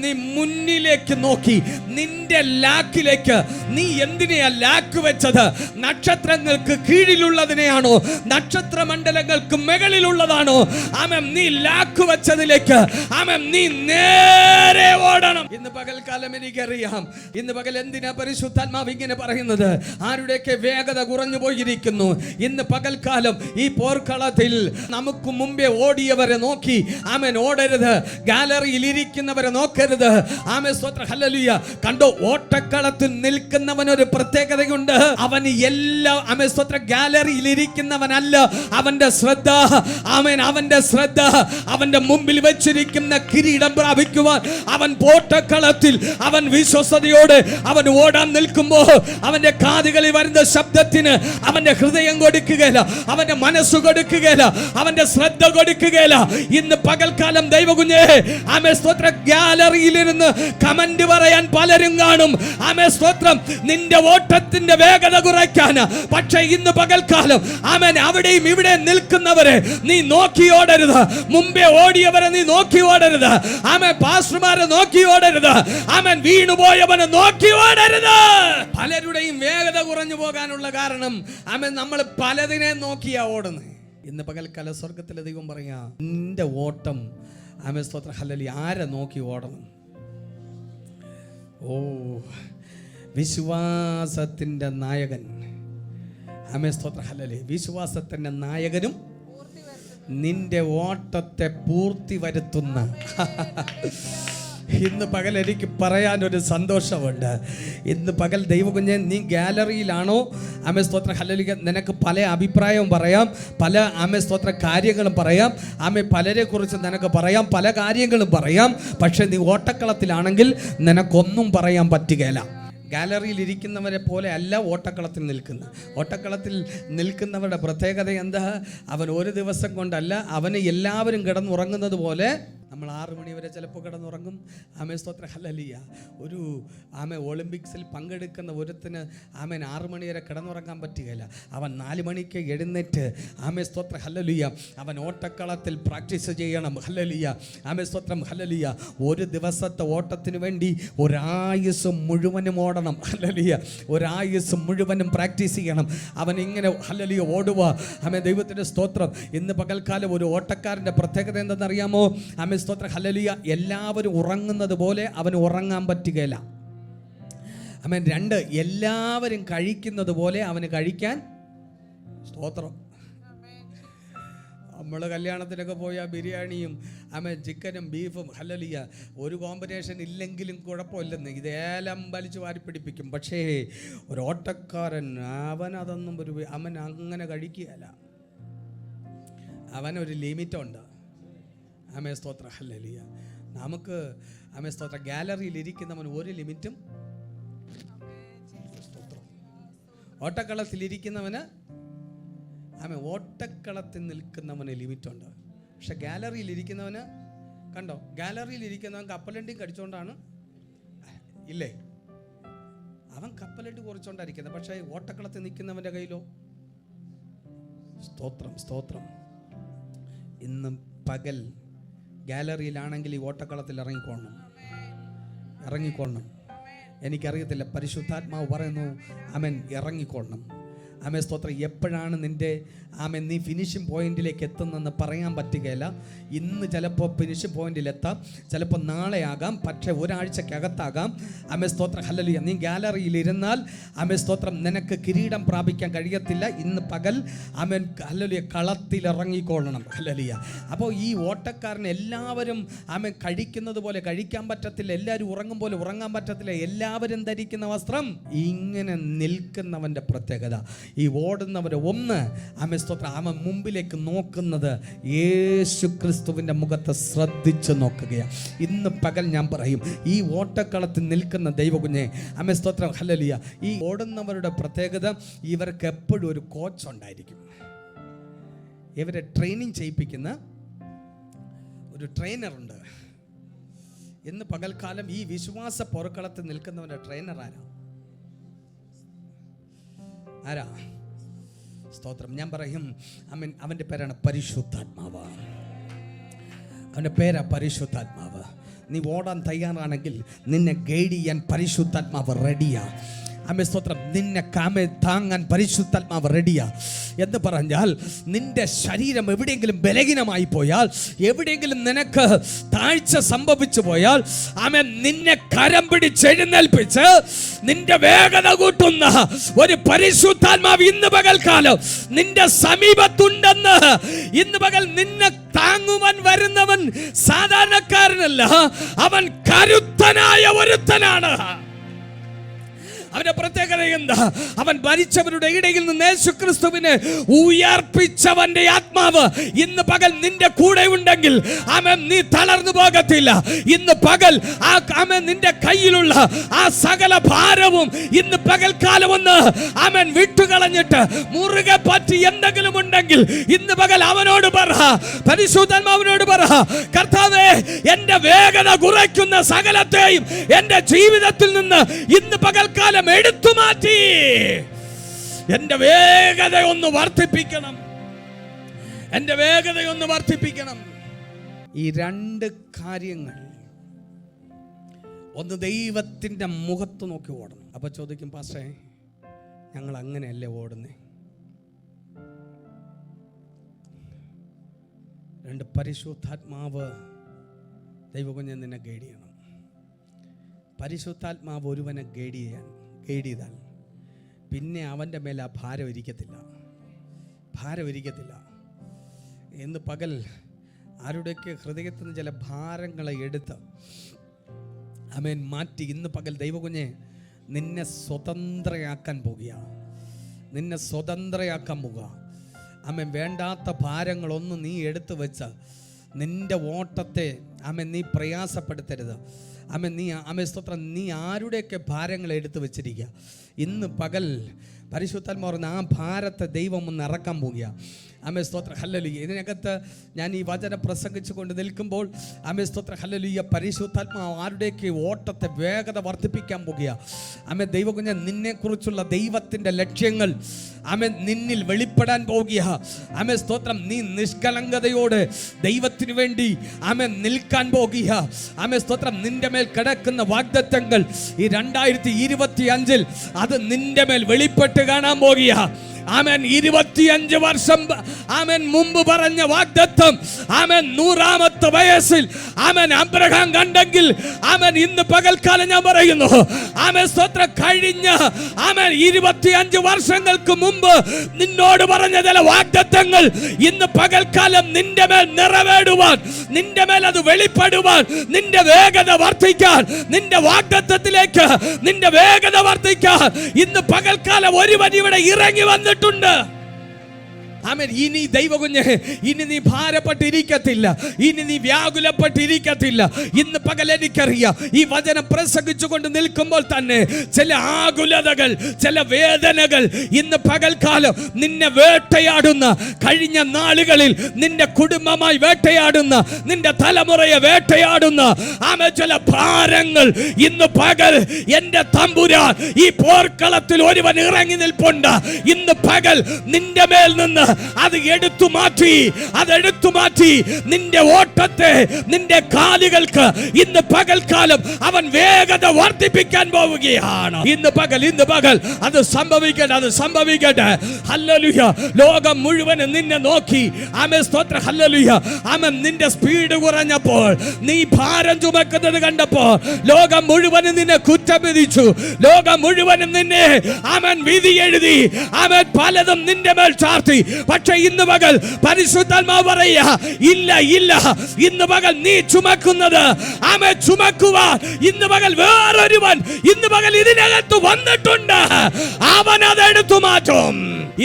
[SPEAKER 2] നീ മുന്നിലേക്ക് നോക്കി നിന്റെ ലാക്കിലേക്ക്. നീ എന്തിനെയാ ലാക്ക് വെച്ചത്? നക്ഷത്രങ്ങൾക്ക് കീഴിലുള്ളതിനെയാണോ നക്ഷത്ര മണ്ഡലങ്ങൾക്ക് മുകളിലുള്ളതാണോ? നീ ലാക്ക് വെച്ചതിലേക്ക് നീ നേരെ ഓടണം. ഇന്ന് പകൽക്കാലം എനിക്കറിയാം, ഇന്ന് പകൽ എന്തിനാ പരിശുദ്ധാത്മാവ് ഇങ്ങനെ പറയുന്നത്? ആരുടെയൊക്കെ വേഗത കുറഞ്ഞു പോയിരിക്കുന്നു. ഇന്ന് പകൽക്കാലം ഈ പോർക്കളത്തിൽ നമുക്ക് മുമ്പേ ഓടിയവരെ നോക്കി ഓടരുത്. ഗാലറിയിൽ ഇരിക്കുന്നവരെ നോക്കരുത്. സ്തോത്രം. ഹല്ലേലൂയ. കണ്ടോ, ഓട്ടക്കളത്തിൽ നിൽക്കുന്നവനൊരു പ്രത്യേകതയുണ്ട്. അവന് എല്ലാ സ്തോത്രം ഗാലറിയിൽ ഇരിക്കുന്നവനല്ല. അവന്റെ ശ്രദ്ധ അവന്റെ മുമ്പിൽ വെച്ചിരിക്കുന്ന കിരീടം പ്രാപിക്കുവാൻ അവൻ ഓട്ടക്കളത്തിൽ അവൻ വിശ്വസ്തയോടെ അവൻ ഓടാൻ നിൽക്കുമ്പോൾ അവന്റെ കാതുകളിൽ വരുന്ന ശബ്ദത്തിന് അവന്റെ ഹൃദയം കൊടുക്കുകയില്ല, അവന്റെ മനസ്സ് കൊടുക്കുകയില്ല, അവന്റെ ശ്രദ്ധ കൊടുക്കുകയില്ല. ഇന്ന് പകൽക്കാലം ദൈവകുഞ്ഞേ, സ്തോത്രം, ഗാലറിയിലിരുന്ന് കമന്റ് പറയാൻ പലരും കാണും. സ്തോത്രം, നിന്റെ ഓട്ടത്തിന്റെ വേഗത കുറയ്ക്കാൻ. പക്ഷേ ഇന്ന് പകൽക്കാലം അവിടെയും ഇവിടെ നിൽക്കുന്നവരെ നീ നോക്കി ഓടരുത്. മുമ്പേ ഓടിയവരെ നീ നോക്കി ഓടരുത്. പാസ്റ്റർമാരെ നോക്കി ഓടരുത്. വീണുപോയവനെ നോക്കി ഓടരുത്. പലരുടെയും വേഗത കുറഞ്ഞു പോകാനുള്ള കാരണം നമ്മൾ പലതിനെ നോക്കിയാ ഓടുന്നത്. ഇന്ന് പകൽക്കാല സ്വർഗത്തിലെ ദൈവം പറയാ, നിന്റെ ഓട്ടം സ്തോത്രം ഹല്ലേലൂയ ആരെ നോക്കി ഓടണം? ഓ, വിശ്വാസത്തിന്റെ നായകൻ. സ്തോത്രം ഹല്ലേലൂയ. വിശ്വാസത്തിന്റെ നായകനും നിന്റെ ഓട്ടത്തെ പൂർത്തി വരുത്തുന്ന. ഇന്ന് പകൽ എനിക്ക് പറയാനൊരു സന്തോഷമുണ്ട്. ഇന്ന് പകൽ ദൈവകുഞ്ഞെ, നീ ഗാലറിയിലാണോ? സ്തോത്ര ഹല്ലേലൂയ. നിനക്ക് പല അഭിപ്രായവും പറയാം, പല സ്തോത്ര കാര്യങ്ങളും പറയാം. പലരെ കുറിച്ച് നിനക്ക് പറയാം, പല കാര്യങ്ങളും പറയാം. പക്ഷെ നീ ഓട്ടക്കളത്തിലാണെങ്കിൽ നിനക്കൊന്നും പറയാൻ പറ്റുകയില്ല. ഗാലറിയിൽ ഇരിക്കുന്നവരെ പോലെ അല്ല ഓട്ടക്കളത്തിൽ നിൽക്കുന്നത്. ഓട്ടക്കളത്തിൽ നിൽക്കുന്നവരുടെ പ്രത്യേകത എന്താ? അവൻ ഒരു ദിവസം കൊണ്ടല്ല, അവന് എല്ലാവരും കിടന്നുറങ്ങുന്നത് പോലെ നമ്മൾ 6 മണി വരെ ചിലപ്പോൾ കിടന്നുറങ്ങും. ആമേൻ സ്തോത്രം ഹല്ലേലൂയ. ഒരു ഒളിമ്പിക്സിൽ പങ്കെടുക്കുന്ന ഒരുത്തിന് 6 മണി വരെ കിടന്നുറങ്ങാൻ പറ്റുകയില്ല. അവൻ 4 മണിക്ക് എഴുന്നേറ്റ് സ്തോത്രം ഹല്ലേലൂയ അവൻ ഓട്ടക്കളത്തിൽ പ്രാക്ടീസ് ചെയ്യണം. ഹല്ലേലൂയ സ്തോത്രം ഹല്ലേലൂയ. ഒരു ദിവസത്തെ ഓട്ടത്തിന് വേണ്ടി ഒരായുസ് മുഴുവനും ഓടണം. ഹല്ലേലൂയ ഒരായുസ് മുഴുവനും പ്രാക്ടീസ് ചെയ്യണം. അവൻ ഇങ്ങനെ ഹല്ലേലൂയ ഓടുക. ദൈവത്തിൻ്റെ സ്തോത്രം. ഇന്ന് പകൽക്കാലം ഒരു ഓട്ടക്കാരൻ്റെ പ്രത്യേകത എന്തെന്നറിയാമോ? സ്തോത്രം ഹല്ലേലൂയ എല്ലാവരും ഉറങ്ങുന്നത് പോലെ അവന് ഉറങ്ങാൻ പറ്റുകയില്ല. 2 എല്ലാവരും കഴിക്കുന്നത് പോലെ അവന് കഴിക്കാൻ സ്തോത്രം. നമ്മൾ കല്യാണത്തിനൊക്കെ പോയാൽ ബിരിയാണിയും ചിക്കനും ബീഫും ഹല്ലേലൂയ ഒരു കോമ്പിനേഷൻ ഇല്ലെങ്കിലും കുഴപ്പമില്ലെന്ന് ഇതേലം വലിച്ചു വാരി പിടിപ്പിക്കും. പക്ഷേ ഒരു ഓട്ടക്കാരൻ അവനതൊന്നും അവൻ അങ്ങനെ കഴിക്കുകയല്ല. അവനൊരു ലിമിറ്റുണ്ട്. സ്തോത്രം ഹല്ലേലൂയ. നമുക്ക് സ്തോത്രം ഗാലറിയിൽ ഇരിക്കുന്നവൻ ഒരു ലിമിറ്റും ഓട്ടക്കളത്തിലിരിക്കുന്നവന് ഓട്ടക്കളത്തിൽ നിൽക്കുന്നവന് ലിമിറ്റുണ്ട്. പക്ഷെ ഗാലറിയിൽ ഇരിക്കുന്നവന് കണ്ടോ, ഗാലറിയിൽ ഇരിക്കുന്നവൻ കപ്പലണ്ടിയും കടിച്ചുകൊണ്ടാണ് ഇല്ലേ, അവൻ കപ്പലണ്ടി കുറച്ചുകൊണ്ടായിരിക്കുന്നത്. പക്ഷേ ഓട്ടക്കളത്തിൽ നിൽക്കുന്നവൻ്റെ കയ്യിലോ സ്തോത്രം സ്തോത്രം. ഇന്ന് പകൽ ഗാലറിയിലാണെങ്കിൽ ഈ ഓട്ടക്കളത്തിൽ ഇറങ്ങിക്കൊള്ളണം. എനിക്കറിയത്തില്ല, പരിശുദ്ധാത്മാവ് പറയുന്നു ഇറങ്ങിക്കൊള്ളണം. സ്തോത്രം. എപ്പോഴാണ് നീ ഫിനിഷിംഗ് പോയിന്റിലേക്ക് എത്തുന്നതെന്ന് പറയാൻ പറ്റുകയില്ല. ഇന്ന് ചിലപ്പോൾ ഫിനിഷിംഗ് പോയിന്റിൽ എത്താം, ചിലപ്പോൾ നാളെ ആകാം, പക്ഷേ ഒരാഴ്ചക്കകത്താകാം. സ്തോത്രം ഹല്ലേലൂയ. നീ ഗാലറിയിൽ ഇരുന്നാൽ സ്തോത്രം നിനക്ക് കിരീടം പ്രാപിക്കാൻ കഴിയത്തില്ല. ഇന്ന് പകൽ ഹല്ലേലൂയ കളത്തിലിറങ്ങിക്കൊള്ളണം. ഹല്ലേലൂയ. അപ്പോൾ ഈ ഓട്ടക്കാരന് എല്ലാവരും കഴിക്കുന്നത് പോലെ കഴിക്കാൻ പറ്റത്തില്ല, എല്ലാവരും ഉറങ്ങും പോലെ ഉറങ്ങാൻ പറ്റത്തില്ല. എല്ലാവരും ധരിക്കുന്ന വസ്ത്രം ഇങ്ങനെ നിൽക്കുന്നവൻ്റെ പ്രത്യേകത. ഈ ഓടുന്നവരെ സ്തോത്രം അവൻ മുമ്പിലേക്ക് നോക്കുന്നത് യേശു ക്രിസ്തുവിൻ്റെ മുഖത്ത് ശ്രദ്ധിച്ച് നോക്കുകയാണ്. ഇന്ന് പകൽ ഞാൻ പറയും, ഈ ഓട്ടക്കളത്തിൽ നിൽക്കുന്ന ദൈവകുഞ്ഞെ സ്തോത്രം ഹല്ലേലൂയ. ഈ ഓടുന്നവരുടെ പ്രത്യേകത, ഇവർക്ക് എപ്പോഴും ഒരു കോച്ച് ഉണ്ടായിരിക്കും. ഇവരെ ട്രെയിനിങ് ചെയ്യിപ്പിക്കുന്ന ഒരു ട്രെയിനറുണ്ട്. ഇന്ന് പകൽക്കാലം ഈ വിശ്വാസ പോർക്കളത്തിൽ നിൽക്കുന്നവരുടെ ട്രെയിനർ ആരാ? സ്തോത്രം. ഞാൻ പറയും അവൻ്റെ പേരാണ് പരിശുദ്ധാത്മാവ്. അവൻ്റെ പേരാ പരിശുദ്ധാത്മാവ്. നീ ഓടാൻ തയ്യാറാണെങ്കിൽ നിന്നെ ഗൈഡ് ചെയ്യാൻ പരിശുദ്ധാത്മാവ് റെഡിയാ. സ്തോത്രം. നിന്നെ താങ്ങാൻ പരിശുദ്ധാത്മാവ് റെഡിയാ. എന്ന് പറഞ്ഞാൽ നിന്റെ ശരീരം എവിടെയെങ്കിലും ബലഹീനമായി പോയാൽ, എവിടെയെങ്കിലും നിനക്ക് താഴ്ച സംഭവിച്ചു പോയാൽ നിന്നെ കരം പിടിച്ചെഴുന്നേൽപ്പിച്ച് നിന്റെ വേഗത കൂട്ടുന്ന ഒരു പരിശുദ്ധാത്മാവ് ഇന്ന് പകൽക്കാലം നിന്റെ സമീപത്തുണ്ടെന്ന്. ഇന്ന് പകൽ നിന്നെ താങ്ങുവാൻ വരുന്നവൻ സാധാരണക്കാരനല്ല, അവൻ കരുത്തനായ ഒരുത്തനാണ്. അവന്റെ പ്രത്യേകത എന്താ? അവൻ മരിച്ചവരുടെ ഇടയിൽ നിന്ന് യേശുക്രിസ്തുവിനെ ഉയർപ്പിച്ചവന്റെ ആത്മാവ് ഇന്ന് പകൽ നിന്റെ കൂടെ ഉണ്ടെങ്കിൽ നീ തളർന്നു പോകത്തില്ല. ഇന്ന് പകൽ നിന്റെ കയ്യിലുള്ള ആ സകല ഭാരവും ഇന്ന് പകൽക്കാലം ഒന്ന് വിട്ടുകളഞ്ഞിട്ട് മുറുകെ പറ്റി എന്തെങ്കിലും ഉണ്ടെങ്കിൽ ഇന്ന് പകൽ അവനോട് പറ, പരിശുദ്ധാത്മാവിനോട് പറ, കർത്താവേ എന്റെ വേഗത കുറയ്ക്കുന്ന സകലത്തെയും എന്റെ ജീവിതത്തിൽ നിന്ന് ഇന്ന് പകൽക്കാലം എടുത്തു മാറ്റി എന്റെ വേഗതയൊന്ന് വർദ്ധിപ്പിക്കണം, എന്റെ വേഗതയൊന്ന് വർദ്ധിപ്പിക്കണം. ഈ 2 കാര്യങ്ങൾ, ഒന്ന് ദൈവത്തിന്റെ മുഖത്ത് നോക്കി ഓടണം. അപ്പൊ ചോദിക്കും, പാസ്റ്റേ ഞങ്ങൾ അങ്ങനെയല്ലേ ഓടുന്നേ? 2 പരിശുദ്ധാത്മാവ് ദൈവകുഞ്ഞെ നിന്നെ ഗൈഡ് ചെയ്യണം. പരിശുദ്ധാത്മാവ് ഒരുവനെ ഗൈഡ് ചെയ്താൽ പിന്നെ അവൻ്റെ മേലെ ആ ഭാരം ഇരിക്കത്തില്ല. ഇന്ന് പകൽ ആരുടെയൊക്കെ ഹൃദയത്തിൽ നിന്ന് ചില ഭാരങ്ങളെ എടുത്ത് മാറ്റി ഇന്ന് പകൽ ദൈവകുഞ്ഞെ നിന്നെ സ്വതന്ത്രയാക്കാൻ പോകുക. വേണ്ടാത്ത ഭാരങ്ങളൊന്നും നീ എടുത്തു വെച്ച് നിന്റെ ഓട്ടത്തെ ആമേൻ, നീ പ്രയാസപ്പെടുത്തരുത്. ആമേൻ, ആമേൻ സ്തോത്രം, നീ ആരുടെയൊക്കെ ഭാരങ്ങൾ എടുത്തു വെച്ചിരിക്കുക. ഇന്ന് പകൽ പരിശുദ്ധാത്മാവ് പറഞ്ഞ ആ ഭാരത്തെ ദൈവം ഒന്ന് ഇറക്കാൻ പോകുക. ആമേൻ സ്തോത്രം, ഹല്ലേലൂയ. ഇതിനകത്ത് ഞാൻ ഈ വചനം പ്രസംഗിച്ചു കൊണ്ട് നിൽക്കുമ്പോൾ ആമേൻ സ്തോത്രം, ഹല്ലേലൂയ, പരിശുദ്ധാത്മാവ് ആരുടെയൊക്കെ ഓട്ടത്തെ വേഗത വർദ്ധിപ്പിക്കാൻ പോകുക. ആമേൻ ദൈവകുഞ്ഞ, നിന്നെക്കുറിച്ചുള്ള ദൈവത്തിൻ്റെ ലക്ഷ്യങ്ങൾ ആമേൻ നിന്നിൽ വെളിപ്പെടാൻ പോകുക. ആമേൻ സ്തോത്രം, നീ നിഷ്കളങ്കതയോടെ ദൈവത്തിന് വേണ്ടി ആമേൻ നിൽക്കാൻ പോകുക. ആമേൻ സ്തോത്രം, നിന്റെ മേൽ കിടക്കുന്ന വാഗ്ദത്തങ്ങൾ ഈ 2025 അത് നിന്റെ മേൽ വെളിപ്പെട്ട് കാണാൻ പോകുക. ആമേൻ 25 വർഷം ആമേൻ മുമ്പ് പറഞ്ഞ വാഗ്ദത്തം ആമേൻ 100ാമത്തെ വയസ്സിൽ ആമേൻ അബ്രഹാം കണ്ടെങ്കിൽ ആമേൻ ഇന്ന് പകൽക്കാലം ഞാൻ പറയുന്നു ആമേൻ സ്തോത്രം, കഴിഞ്ഞ ആമേൻ 25 വർഷങ്ങൾക്ക് മുമ്പ് നിന്നോട് പറഞ്ഞ ചില വാഗ്ദത്തങ്ങൾ ഇന്ന് പകൽക്കാലം നിന്റെ മേൽ നിറവേറുവാൻ, നിന്റെ മേൽ അത് വെളിപ്പെടുവാൻ, നിന്റെ വേഗത വർദ്ധിക്കാൻ, നിന്റെ വാഗ്ദത്തത്തിലേക്ക് നിന്റെ വേഗത വർദ്ധിക്കാൻ ഇന്ന് പകൽക്കാലം ഒരുവൻ ഇവിടെ ഇറങ്ങി വന്നിട്ടുണ്ട്. ആമേൻ, ഇനി ദൈവകുഞ്ഞ്, ഇനി നീ ഭാരപ്പെട്ടിരിക്കത്തില്ല, ഇനി നീ വ്യാകുലപ്പെട്ടിരിക്കത്തില്ല. ഇന്ന് പകൽ എനിക്കറിയാം, ഈ വചനം പ്രസംഗിച്ചുകൊണ്ട് നിൽക്കുമ്പോൾ തന്നെ ചില ആകുലതകൾ, ചില വേദനകൾ ഇന്ന് പകൽക്കാലം നിന്നെ വേട്ടയാടുന്ന, കഴിഞ്ഞ നാളുകളിൽ നിന്റെ കുടുംബമായി വേട്ടയാടുന്ന, നിന്റെ തലമുറയെ വേട്ടയാടുന്ന ആമേൻ ചില ഭാരങ്ങൾ ഇന്ന് പകൽ എൻ്റെ തമ്പുരാൻ ഈ പോർക്കളത്തിൽ ഒരുവൻ ഇറങ്ങി നിൽപ്പുണ്ട്. ഇന്ന് പകൽ നിന്റെ മേൽ നിന്ന് അത് എടുത്തു മാറ്റി നിന്റെ ഓട്ടത്തെ, നിന്റെ കാലുകൾക്ക് ഇന്ന് പകൽക്കാലം അവൻ വേഗത വർദ്ധിപ്പിക്കാൻ പോവുകയാണ്. ഇന്ന് പകൽ അത് സംഭവിക്കട്ടെ. ഹല്ലേലൂയ. ലോകം മുഴുവനും നിന്നെ നോക്കി ആമേൻ സ്തോത്രം, ഹല്ലേലൂയ, ആമേൻ നിന്റെ സ്പീഡ് കുറഞ്ഞപ്പോൾ, നീ ഭാരം ചുമക്കുന്നത് കണ്ടപ്പോൾ ലോകം മുഴുവനും നിന്നെ കുറ്റം വിധിച്ചു. ലോകം മുഴുവനും നിന്നെ ആമേൻ വിധി എഴുതി. ആമേൻ പലതും നിന്റെ മേൽ ചാർത്തി. പക്ഷേ ഇന്ന് പകൽ പരിശുദ്ധാത്മാവ് പറയുക, ഇല്ല, ഇന്ന് പകൽ നീ ചുമക്കുന്നത് ആമേൻ ചുമക്കുവാൻ ഇന്ന് പകൽ വേറൊരുവൻ ഇന്ന് പകൽ ഇതിനകത്ത് വന്നിട്ടുണ്ട്. അവൻ അത് എടുത്തു മാറ്റും.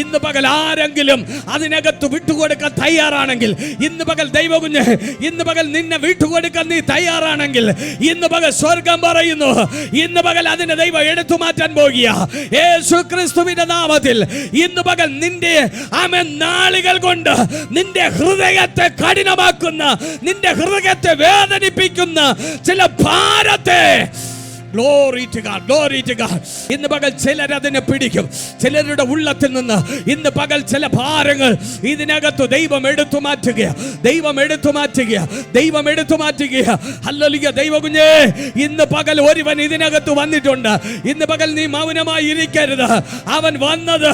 [SPEAKER 2] ഇന്ന് പകൽ ആരെങ്കിലും അതിനകത്ത് വിട്ടുകൊടുക്കാൻ തയ്യാറാണെങ്കിൽ, ഇന്ന് പകൽ ദൈവകുഞ്ഞ്, ഇന്ന് പകൽ നിന്നെ വിട്ടുകൊടുക്കാൻ നീ തയ്യാറാണെങ്കിൽ, ഇന്ന് പകൽ സ്വർഗം പറയുന്നു, ഇന്ന് പകൽ അതിനെ ദൈവം എടുത്തു മാറ്റാൻ പോകുക. യേശു ക്രിസ്തുവിന്റെ നാമത്തിൽ ഇന്ന് പകൽ നിന്റെ ആമേൻ നാളുകൾ കൊണ്ട് നിന്റെ ഹൃദയത്തെ കഠിനമാക്കുന്ന, നിന്റെ ഹൃദയത്തെ വേദനിപ്പിക്കുന്ന ചില ഭാരത്തെ, Glory to God, glory to God. ഇന്ന് പകൽ ചിലർ അതിനെ പിടിക്കും. ചിലരുടെ ഉള്ളത്തിൽ നിന്ന് ഇന്ന് പകൽ ചില ഭാരങ്ങൾ ഇതിനകത്ത് ദൈവം എടുത്തു മാറ്റുക. ഹല്ലേലൂയ. ദൈവകുഞ്ഞേ, ഇന്ന് പകൽ ഒരുവൻ ഇതിനകത്ത് വന്നിട്ടുണ്ട്. ഇന്ന് പകൽ നീ മൗനമായി ഇരിക്കരുത്. അവൻ വന്നത്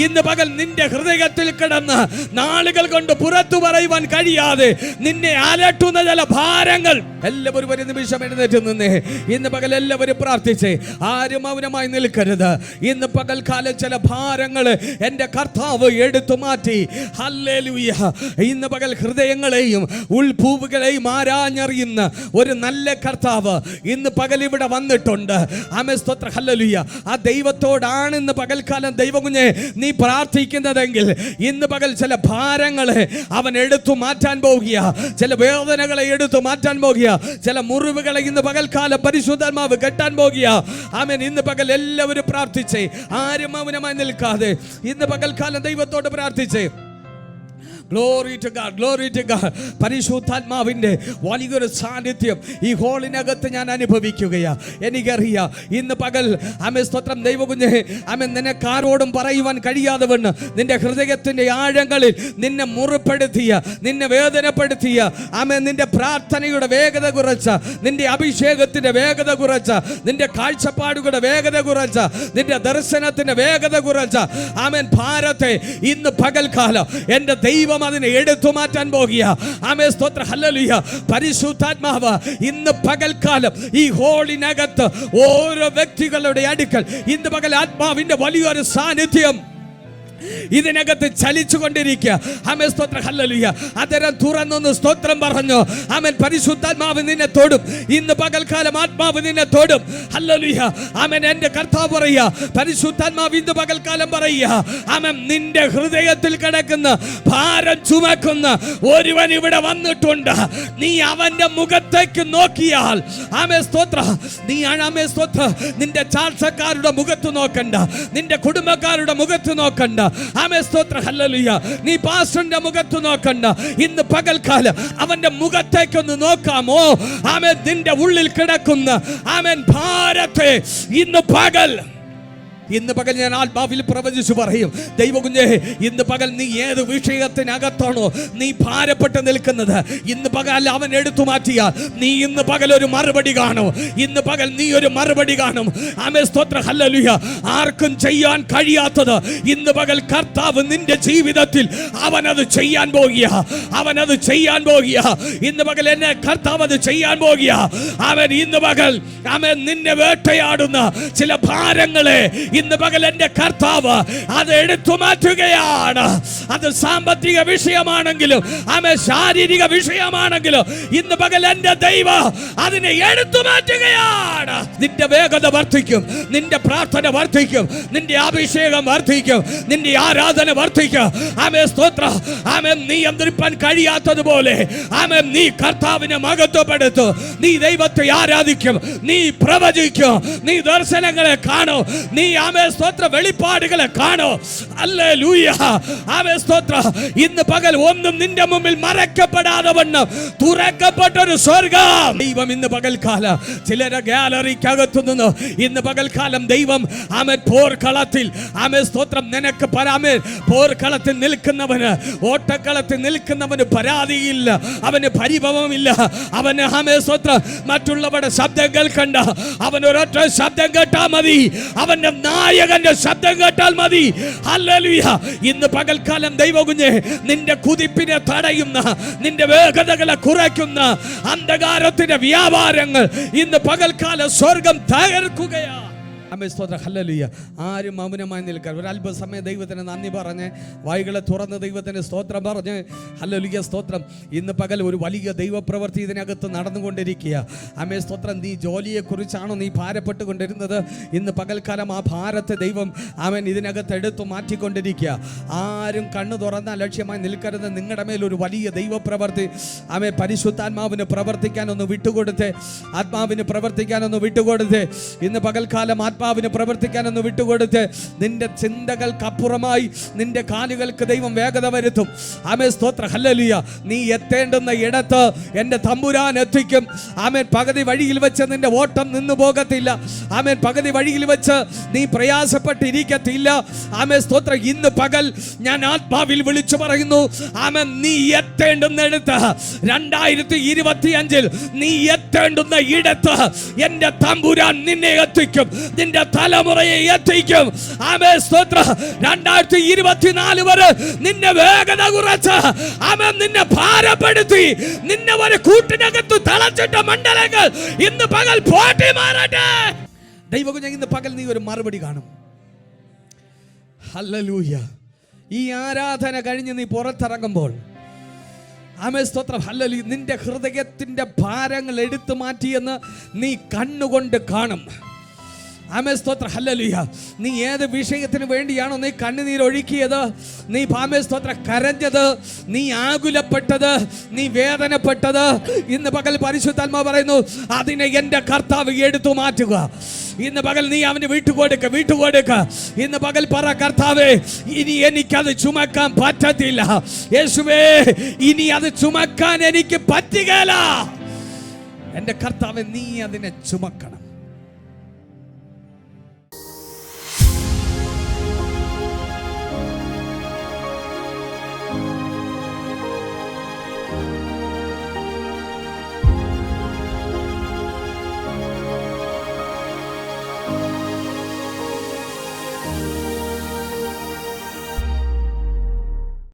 [SPEAKER 2] ഇന്ന് പകൽ നിന്റെ ഹൃദയത്തിൽ കിടന്ന് നാളുകൾ കൊണ്ട് പുറത്തു പറയുവാൻ കഴിയാതെ നിന്നെ അലട്ടുന്ന ചില ഭാരങ്ങൾ. എല്ലാവരും ഒരു നിമിഷം എഴുന്നേറ്റ് നിന്നേ. ഇന്ന് പകൽ എല്ലാവരും പ്രാർത്ഥിച്ചേ. ആരും മൗനമായി നിൽക്കരുത്. ഇന്ന് പകൽക്കാലം ചില ഭാരങ്ങൾ എൻ്റെ കർത്താവ് എടുത്തു മാറ്റി. ഹല്ലേലൂയ. ഇന്ന് പകൽ ഹൃദയങ്ങളെയും ഉൾഭൂവുകളെയും ആരാഞ്ഞറിയുന്ന ഒരു നല്ല കർത്താവ് ഇന്ന് പകൽ ഇവിടെ വന്നിട്ടുണ്ട്. ആമേൻ സ്തോത്രം, ഹല്ലേലൂയ. ആ ദൈവത്തോടാണ് ഇന്ന് പകൽക്കാലം ദൈവകുഞ്ഞെ നീ പ്രാർത്ഥിക്കുന്നതെങ്കിൽ ഇന്ന് പകൽ ചില ഭാരങ്ങളെ അവൻ എടുത്തു മാറ്റാൻ പോകുക. ചില വേദനകളെ എടുത്തു മാറ്റാൻ പോകുക. ചില മുറിവുകളെ ഇന്ന് പകൽക്കാലം പരിശുദ്ധാത്മാവ് കെട്ടാൻ പോകുക. ആമേൻ. ഇന്ന് പകൽ എല്ലാവരും പ്രാർത്ഥിച്ചേ. ആരും മൗനമായി നിൽക്കാതെ ഇന്ന് പകൽക്കാലം ദൈവത്തോട് പ്രാർത്ഥിച്ചേ. Glory to God, glory to God. പരിശുദ്ധാത്മാവിൻ്റെ വലിയൊരു സാന്നിധ്യം ഈ ഹോളിനകത്ത് ഞാൻ അനുഭവിക്കുകയാ. എനിക്കറിയാം ഇന്ന് പകൽ ആമേൻ സ്തോത്രം ദൈവകുഞ്ഞേ, ആമേൻ നിനക്കാരോടും പറയുവാൻ കഴിയാതെ വണ്ണം നിന്റെ ഹൃദയത്തിൻ്റെ ആഴങ്ങളിൽ നിന്നെ മുറിപ്പെടുത്തിയ, നിന്നെ വേദനപ്പെടുത്തിയ, ആമേൻ നിന്റെ പ്രാർത്ഥനയുടെ വേഗത കുറച്ച, നിന്റെ അഭിഷേകത്തിൻ്റെ വേഗത കുറച്ച, നിന്റെ കാഴ്ചപ്പാടുകളുടെ വേഗത കുറച്ച, നിന്റെ ദർശനത്തിൻ്റെ വേഗത കുറച്ച ആമേൻ ഭാരത്തെ ഇന്ന് പകൽക്കാലം എൻ്റെ ദൈവം അതിനെ എടുത്തു മാറ്റാൻ പോകുക. ആമേൻ സ്തോത്രം, ഹല്ലേലൂയ. പരിശുദ്ധാത്മാവ് ഇന്ന് പകൽക്കാലം ഈ ഹോളിനകത്ത് ഓരോ വ്യക്തികളുടെ അടുക്കൽ ഇന്ന് പകൽ ആത്മാവിന്റെ വലിയൊരു സാന്നിധ്യം ഇതിനകത്ത് ചലിച്ചു കൊണ്ടിരിക്കുക. ആമേൻ സ്തോത്രം. ഹല്ലേലൂയ. അതരം തുറന്നൊന്ന് സ്തോത്രം പറഞ്ഞു. ആമേൻ. പരിശുദ്ധാത്മാവ് നിന്നെ തൊടും. ഇന്ന് പകൽക്കാലം ആത്മാവ് നിന്നെ തൊടും. ഹല്ലേലൂയ. ആമേൻ. എൻ്റെ കർത്താവ് പറയുക, പരിശുദ്ധാത്മാവ് ഇന്ന് പകൽക്കാലം പറയുക, ആമേൻ, നിന്റെ ഹൃദയത്തിൽ കിടക്കുന്ന ഭാരം ചുമക്കുന്ന ഒരുവൻ ഇവിടെ വന്നിട്ടുണ്ട്. നീ അവന്റെ മുഖത്തേക്ക് നോക്കിയാൽ, ആമേൻ സ്തോത്രം, നീ ആമേൻ സ്തോത്രം, നിന്റെ ചാർച്ചക്കാരുടെ മുഖത്ത് നോക്കണ്ട, നിന്റെ കുടുംബക്കാരുടെ മുഖത്ത് നോക്കണ്ട. ആമേൻ സ്തോത്രം. ഹല്ലേലൂയ. നീ പാസ്റ്ററിന്റെ മുഖത്ത് നോക്കണ്ട. ഇന്ന് പകൽക്കാലം അവന്റെ മുഖത്തേക്കൊന്ന് നോക്കാമോ? ആമേൻ. നിന്റെ ഉള്ളിൽ കിടക്കുന്ന ആമേൻ ഭാരത്തെ ഇന്ന് പകൽ ഞാൻ ആത്മാവിൽ പ്രവചിച്ചു പറയും, ദൈവകുഞ്ഞേ, ഇന്ന് പകൽ നീ ഏത് വിഷയത്തിനകത്താണോ നീ ഭാരപ്പെട്ട് നിൽക്കുന്നത്, ഇന്ന് പകൽ അവൻ എടുത്തു മാറ്റിയാൽ നീ ഇന്ന് പകൽ ഒരു മറുപടി കാണും. ഇന്ന് പകൽ നീ ഒരു മറുപടി കാണും. ആമേൻ സ്തോത്രം. ഹല്ലേലൂയ. ആർക്കും ചെയ്യാൻ കഴിയാത്തത് ഇന്ന് പകൽ കർത്താവ് നിന്റെ ജീവിതത്തിൽ അവനത് ചെയ്യാൻ പോകുക. അവനത് ചെയ്യാൻ പോകുക. ഇന്ന് പകൽ എന്നെ കർത്താവ് അത് ചെയ്യാൻ പോകുക. അവൻ ഇന്ന് പകൽ അവൻ നിന്നെ വേട്ടയാടുന്ന ചില ഭാരങ്ങളെ ഇന്ന് പകൽ എൻ്റെ കർത്താവ് അത് എടുത്തു മാറ്റുകയാണ്. അത് സാമ്പത്തിക വിഷയമാണെങ്കിലും ആമേൻ ശാരീരിക വിഷയമാണെങ്കിലും ഇന്ന് പകൽ എൻ്റെ ദൈവം അതിനെ എടുത്തു മാറ്റുകയാണ്. നിന്റെ വേഗത വർദ്ധിക്കും, നിന്റെ പ്രാർത്ഥന വർദ്ധിക്കും, നിന്റെ അഭിഷേകം വർദ്ധിക്കും, നിന്റെ ആരാധന വർദ്ധിക്കും. ആമേൻ സ്തോത്രം. ആമേൻ. നീ നിയന്ത്രിപ്പാൻ കഴിയാത്തതുപോലെ ആമേൻ നീ കർത്താവിനെ മഹത്വപ്പെടുത്തും. നീ ദൈവത്തെ ആരാധിക്കും, നീ പ്രവചിക്കും, നീ ദർശനങ്ങളെ കാണും, നീ ആമേൻ സ്തോത്രം വെളിപ്പാടുകളെ കാണും. ഹല്ലേലൂയ. ആമേൻ സ്തോത്രം. ഇന്ന് പകൽ ഒന്നും നിന്റെ മുമ്പിൽ മറക്കപ്പെടാതെ വണ്ണം തുറക്കപ്പെട്ടൊരു സ്വർഗ്ഗം ദൈവം ഇന്ന് പകൽക്കാലം ചിലരെ ഗാലറിക്കകത്തു നിന്ന് ഇന്ന് പകൽക്കാലം ദൈവം ആമേൻ പോർക്കളത്തിൽ ആമേൻ സ്തോത്രം നിനക്ക് ആമേൻ പോർക്കളത്തിൽ നിൽക്കുന്നവന്, ഓട്ടക്കളത്തിൽ നിൽക്കുന്നവന് പരാതിയില്ല, അവന് പരിഭവമില്ല. അവന് ആമേൻ സ്തോത്രം മറ്റുള്ളവരുടെ ശബ്ദം കേൾക്കണ്ട, അവൻ ഒരൊറ്റ ശബ്ദം കേട്ടാൽ മതി, അവന്റെ നായകന്റെ ശബ്ദം കേട്ടാൽ മതി. ഹല്ലേലൂയ. ഇന്ന് പകൽക്കാലം ദൈവകുഞ്ഞേ, നിന്റെ കുതിപ്പിനെ തടയുന്ന, നിന്റെ വേഗതകളെ കുറയ്ക്കുന്ന അന്ധകാരത്തിന്റെ വ്യാപാരങ്ങൾ ഇന്ന് പകൽക്കാലം സ്വർഗം തകർക്കുകയാണ്. ആമേൻ സ്തോത്രം. ഹല്ലേലൂയ. ആരും മൗനമായി നിൽക്കാൻ ഒരു അല്പസമയം ദൈവത്തിന് നന്ദി പറഞ്ഞ് വായുകളെ തുറന്ന് ദൈവത്തിന് സ്തോത്രം പറഞ്ഞ് ഹല്ലേലൂയ സ്തോത്രം. ഇന്ന് പകൽ ഒരു വലിയ ദൈവപ്രവൃത്തി ഇതിനകത്ത് നടന്നുകൊണ്ടിരിക്കുക. ആമേൻ സ്തോത്രം. നീ ജോലിയെക്കുറിച്ചാണോ നീ ഭാരപ്പെട്ടുകൊണ്ടിരുന്നത്? ഇന്ന് പകൽക്കാലം ആ ഭാരത്തെ ദൈവം ആമേൻ ഇതിനകത്ത് എടുത്തു മാറ്റിക്കൊണ്ടിരിക്കുക. ആരും കണ്ണു തുറന്ന ലക്ഷ്യമായി നിൽക്കരുത്. നിങ്ങളുടെ മേൽ ഒരു വലിയ ദൈവപ്രവൃത്തി ആമേൻ പരിശുദ്ധാത്മാവിന് പ്രവർത്തിക്കാനൊന്ന് വിട്ടുകൊടുത്ത്, ആത്മാവിന് പ്രവർത്തിക്കാനൊന്ന് വിട്ടുകൊടുത്ത്, ഇന്ന് പകൽക്കാലം ആത്മാവിന് പ്രവർത്തിക്കാനൊന്ന് വിട്ടുകൊടുത്ത്, നിന്റെ ചിന്തകൾക്കപ്പുറമായി നിന്റെ കാലുകൾക്ക് ദൈവം വേഗത വരുത്തും. ആമേൻ സ്തോത്രം. ഹല്ലേലൂയ. നീ എത്തേണ്ടുന്ന ഇടത്ത് എൻ്റെ തമ്പുരാൻ എത്തിക്കും. ആമേൻ. പകുതി വഴിയിൽ വെച്ച് നിന്റെ ഓട്ടം നിന്നു പോകത്തില്ല. ആമേൻ. പകുതി വഴിയിൽ വെച്ച് നീ പ്രയാസപ്പെട്ടിരിക്കത്തില്ല. ആമേൻ സ്തോത്രം. ഇന്ന് പകൽ ഞാൻ ആത്മാവിൽ വിളിച്ചു പറയുന്നു, ആമേൻ, നീ എത്തേണ്ടുന്നിടത്ത് 2025 നീ എത്തേണ്ടുന്ന ഇടത്ത് എൻ്റെ തമ്പുരാൻ നിന്നെ എത്തിക്കും, നിന്റെ തലമുറയെ എത്തിക്കും. ആമേൻ സ്തോത്രം. 2024 വരെ നിന്നെ വേഗത കുറച്ച് ആമേൻ നിന്നെ ഭാരപ്പെടുത്തി നിന്നെ ഒരു കൂട്ടിനകത്ത് തളച്ചിട്ട മണ്ഡലങ്ങൾ ഇന്ന് പകൽ പോട്ടി മാറട്ടെ. ദൈവകുഞ്ഞേ, ഇന്ന് പകൽ നീ ഒരു മറുപടി കാണും. ഹല്ലേലൂയ. ഈ ആരാധന കഴിഞ്ഞ് നീ പുറത്തിറങ്ങുമ്പോൾ ആമേൻ സ്തോത്രം. ഹല്ലേലൂയ. നിന്റെ ഹൃദയത്തിന്റെ ഭാരങ്ങൾ എടുത്തു മാറ്റിയെന്ന് നീ കണ്ണുകൊണ്ട് കാണും. ആമേൻ സ്തോത്രം. ഹല്ലേലൂയ. നീ ഏത് വിഷയത്തിന് വേണ്ടിയാണോ നീ കണ്ണുനീരൊഴുക്കിയത്, നീ ആമേൻ സ്തോത്രം കരഞ്ഞത്, നീ ആകുലപ്പെട്ടത്, നീ വേദനപ്പെട്ടത്, ഇന്ന് പകൽ പരിശുദ്ധാത്മാവ് പറയുന്നു, അതിനെ എൻ്റെ കർത്താവ് എടുത്തു മാറ്റുക. ഇന്ന് പകൽ നീ അവന് വിട്ടുകൊടുക്ക. ഇന്ന് പകൽ പറ, കർത്താവേ, ഇനി എനിക്കത് ചുമക്കാൻ പറ്റത്തില്ല. യേശുവേ, ഇനി അത് ചുമക്കാൻ എനിക്ക് പറ്റുകയില്ല. എൻ്റെ കർത്താവേ, നീ അതിനെ ചുമക്കണം.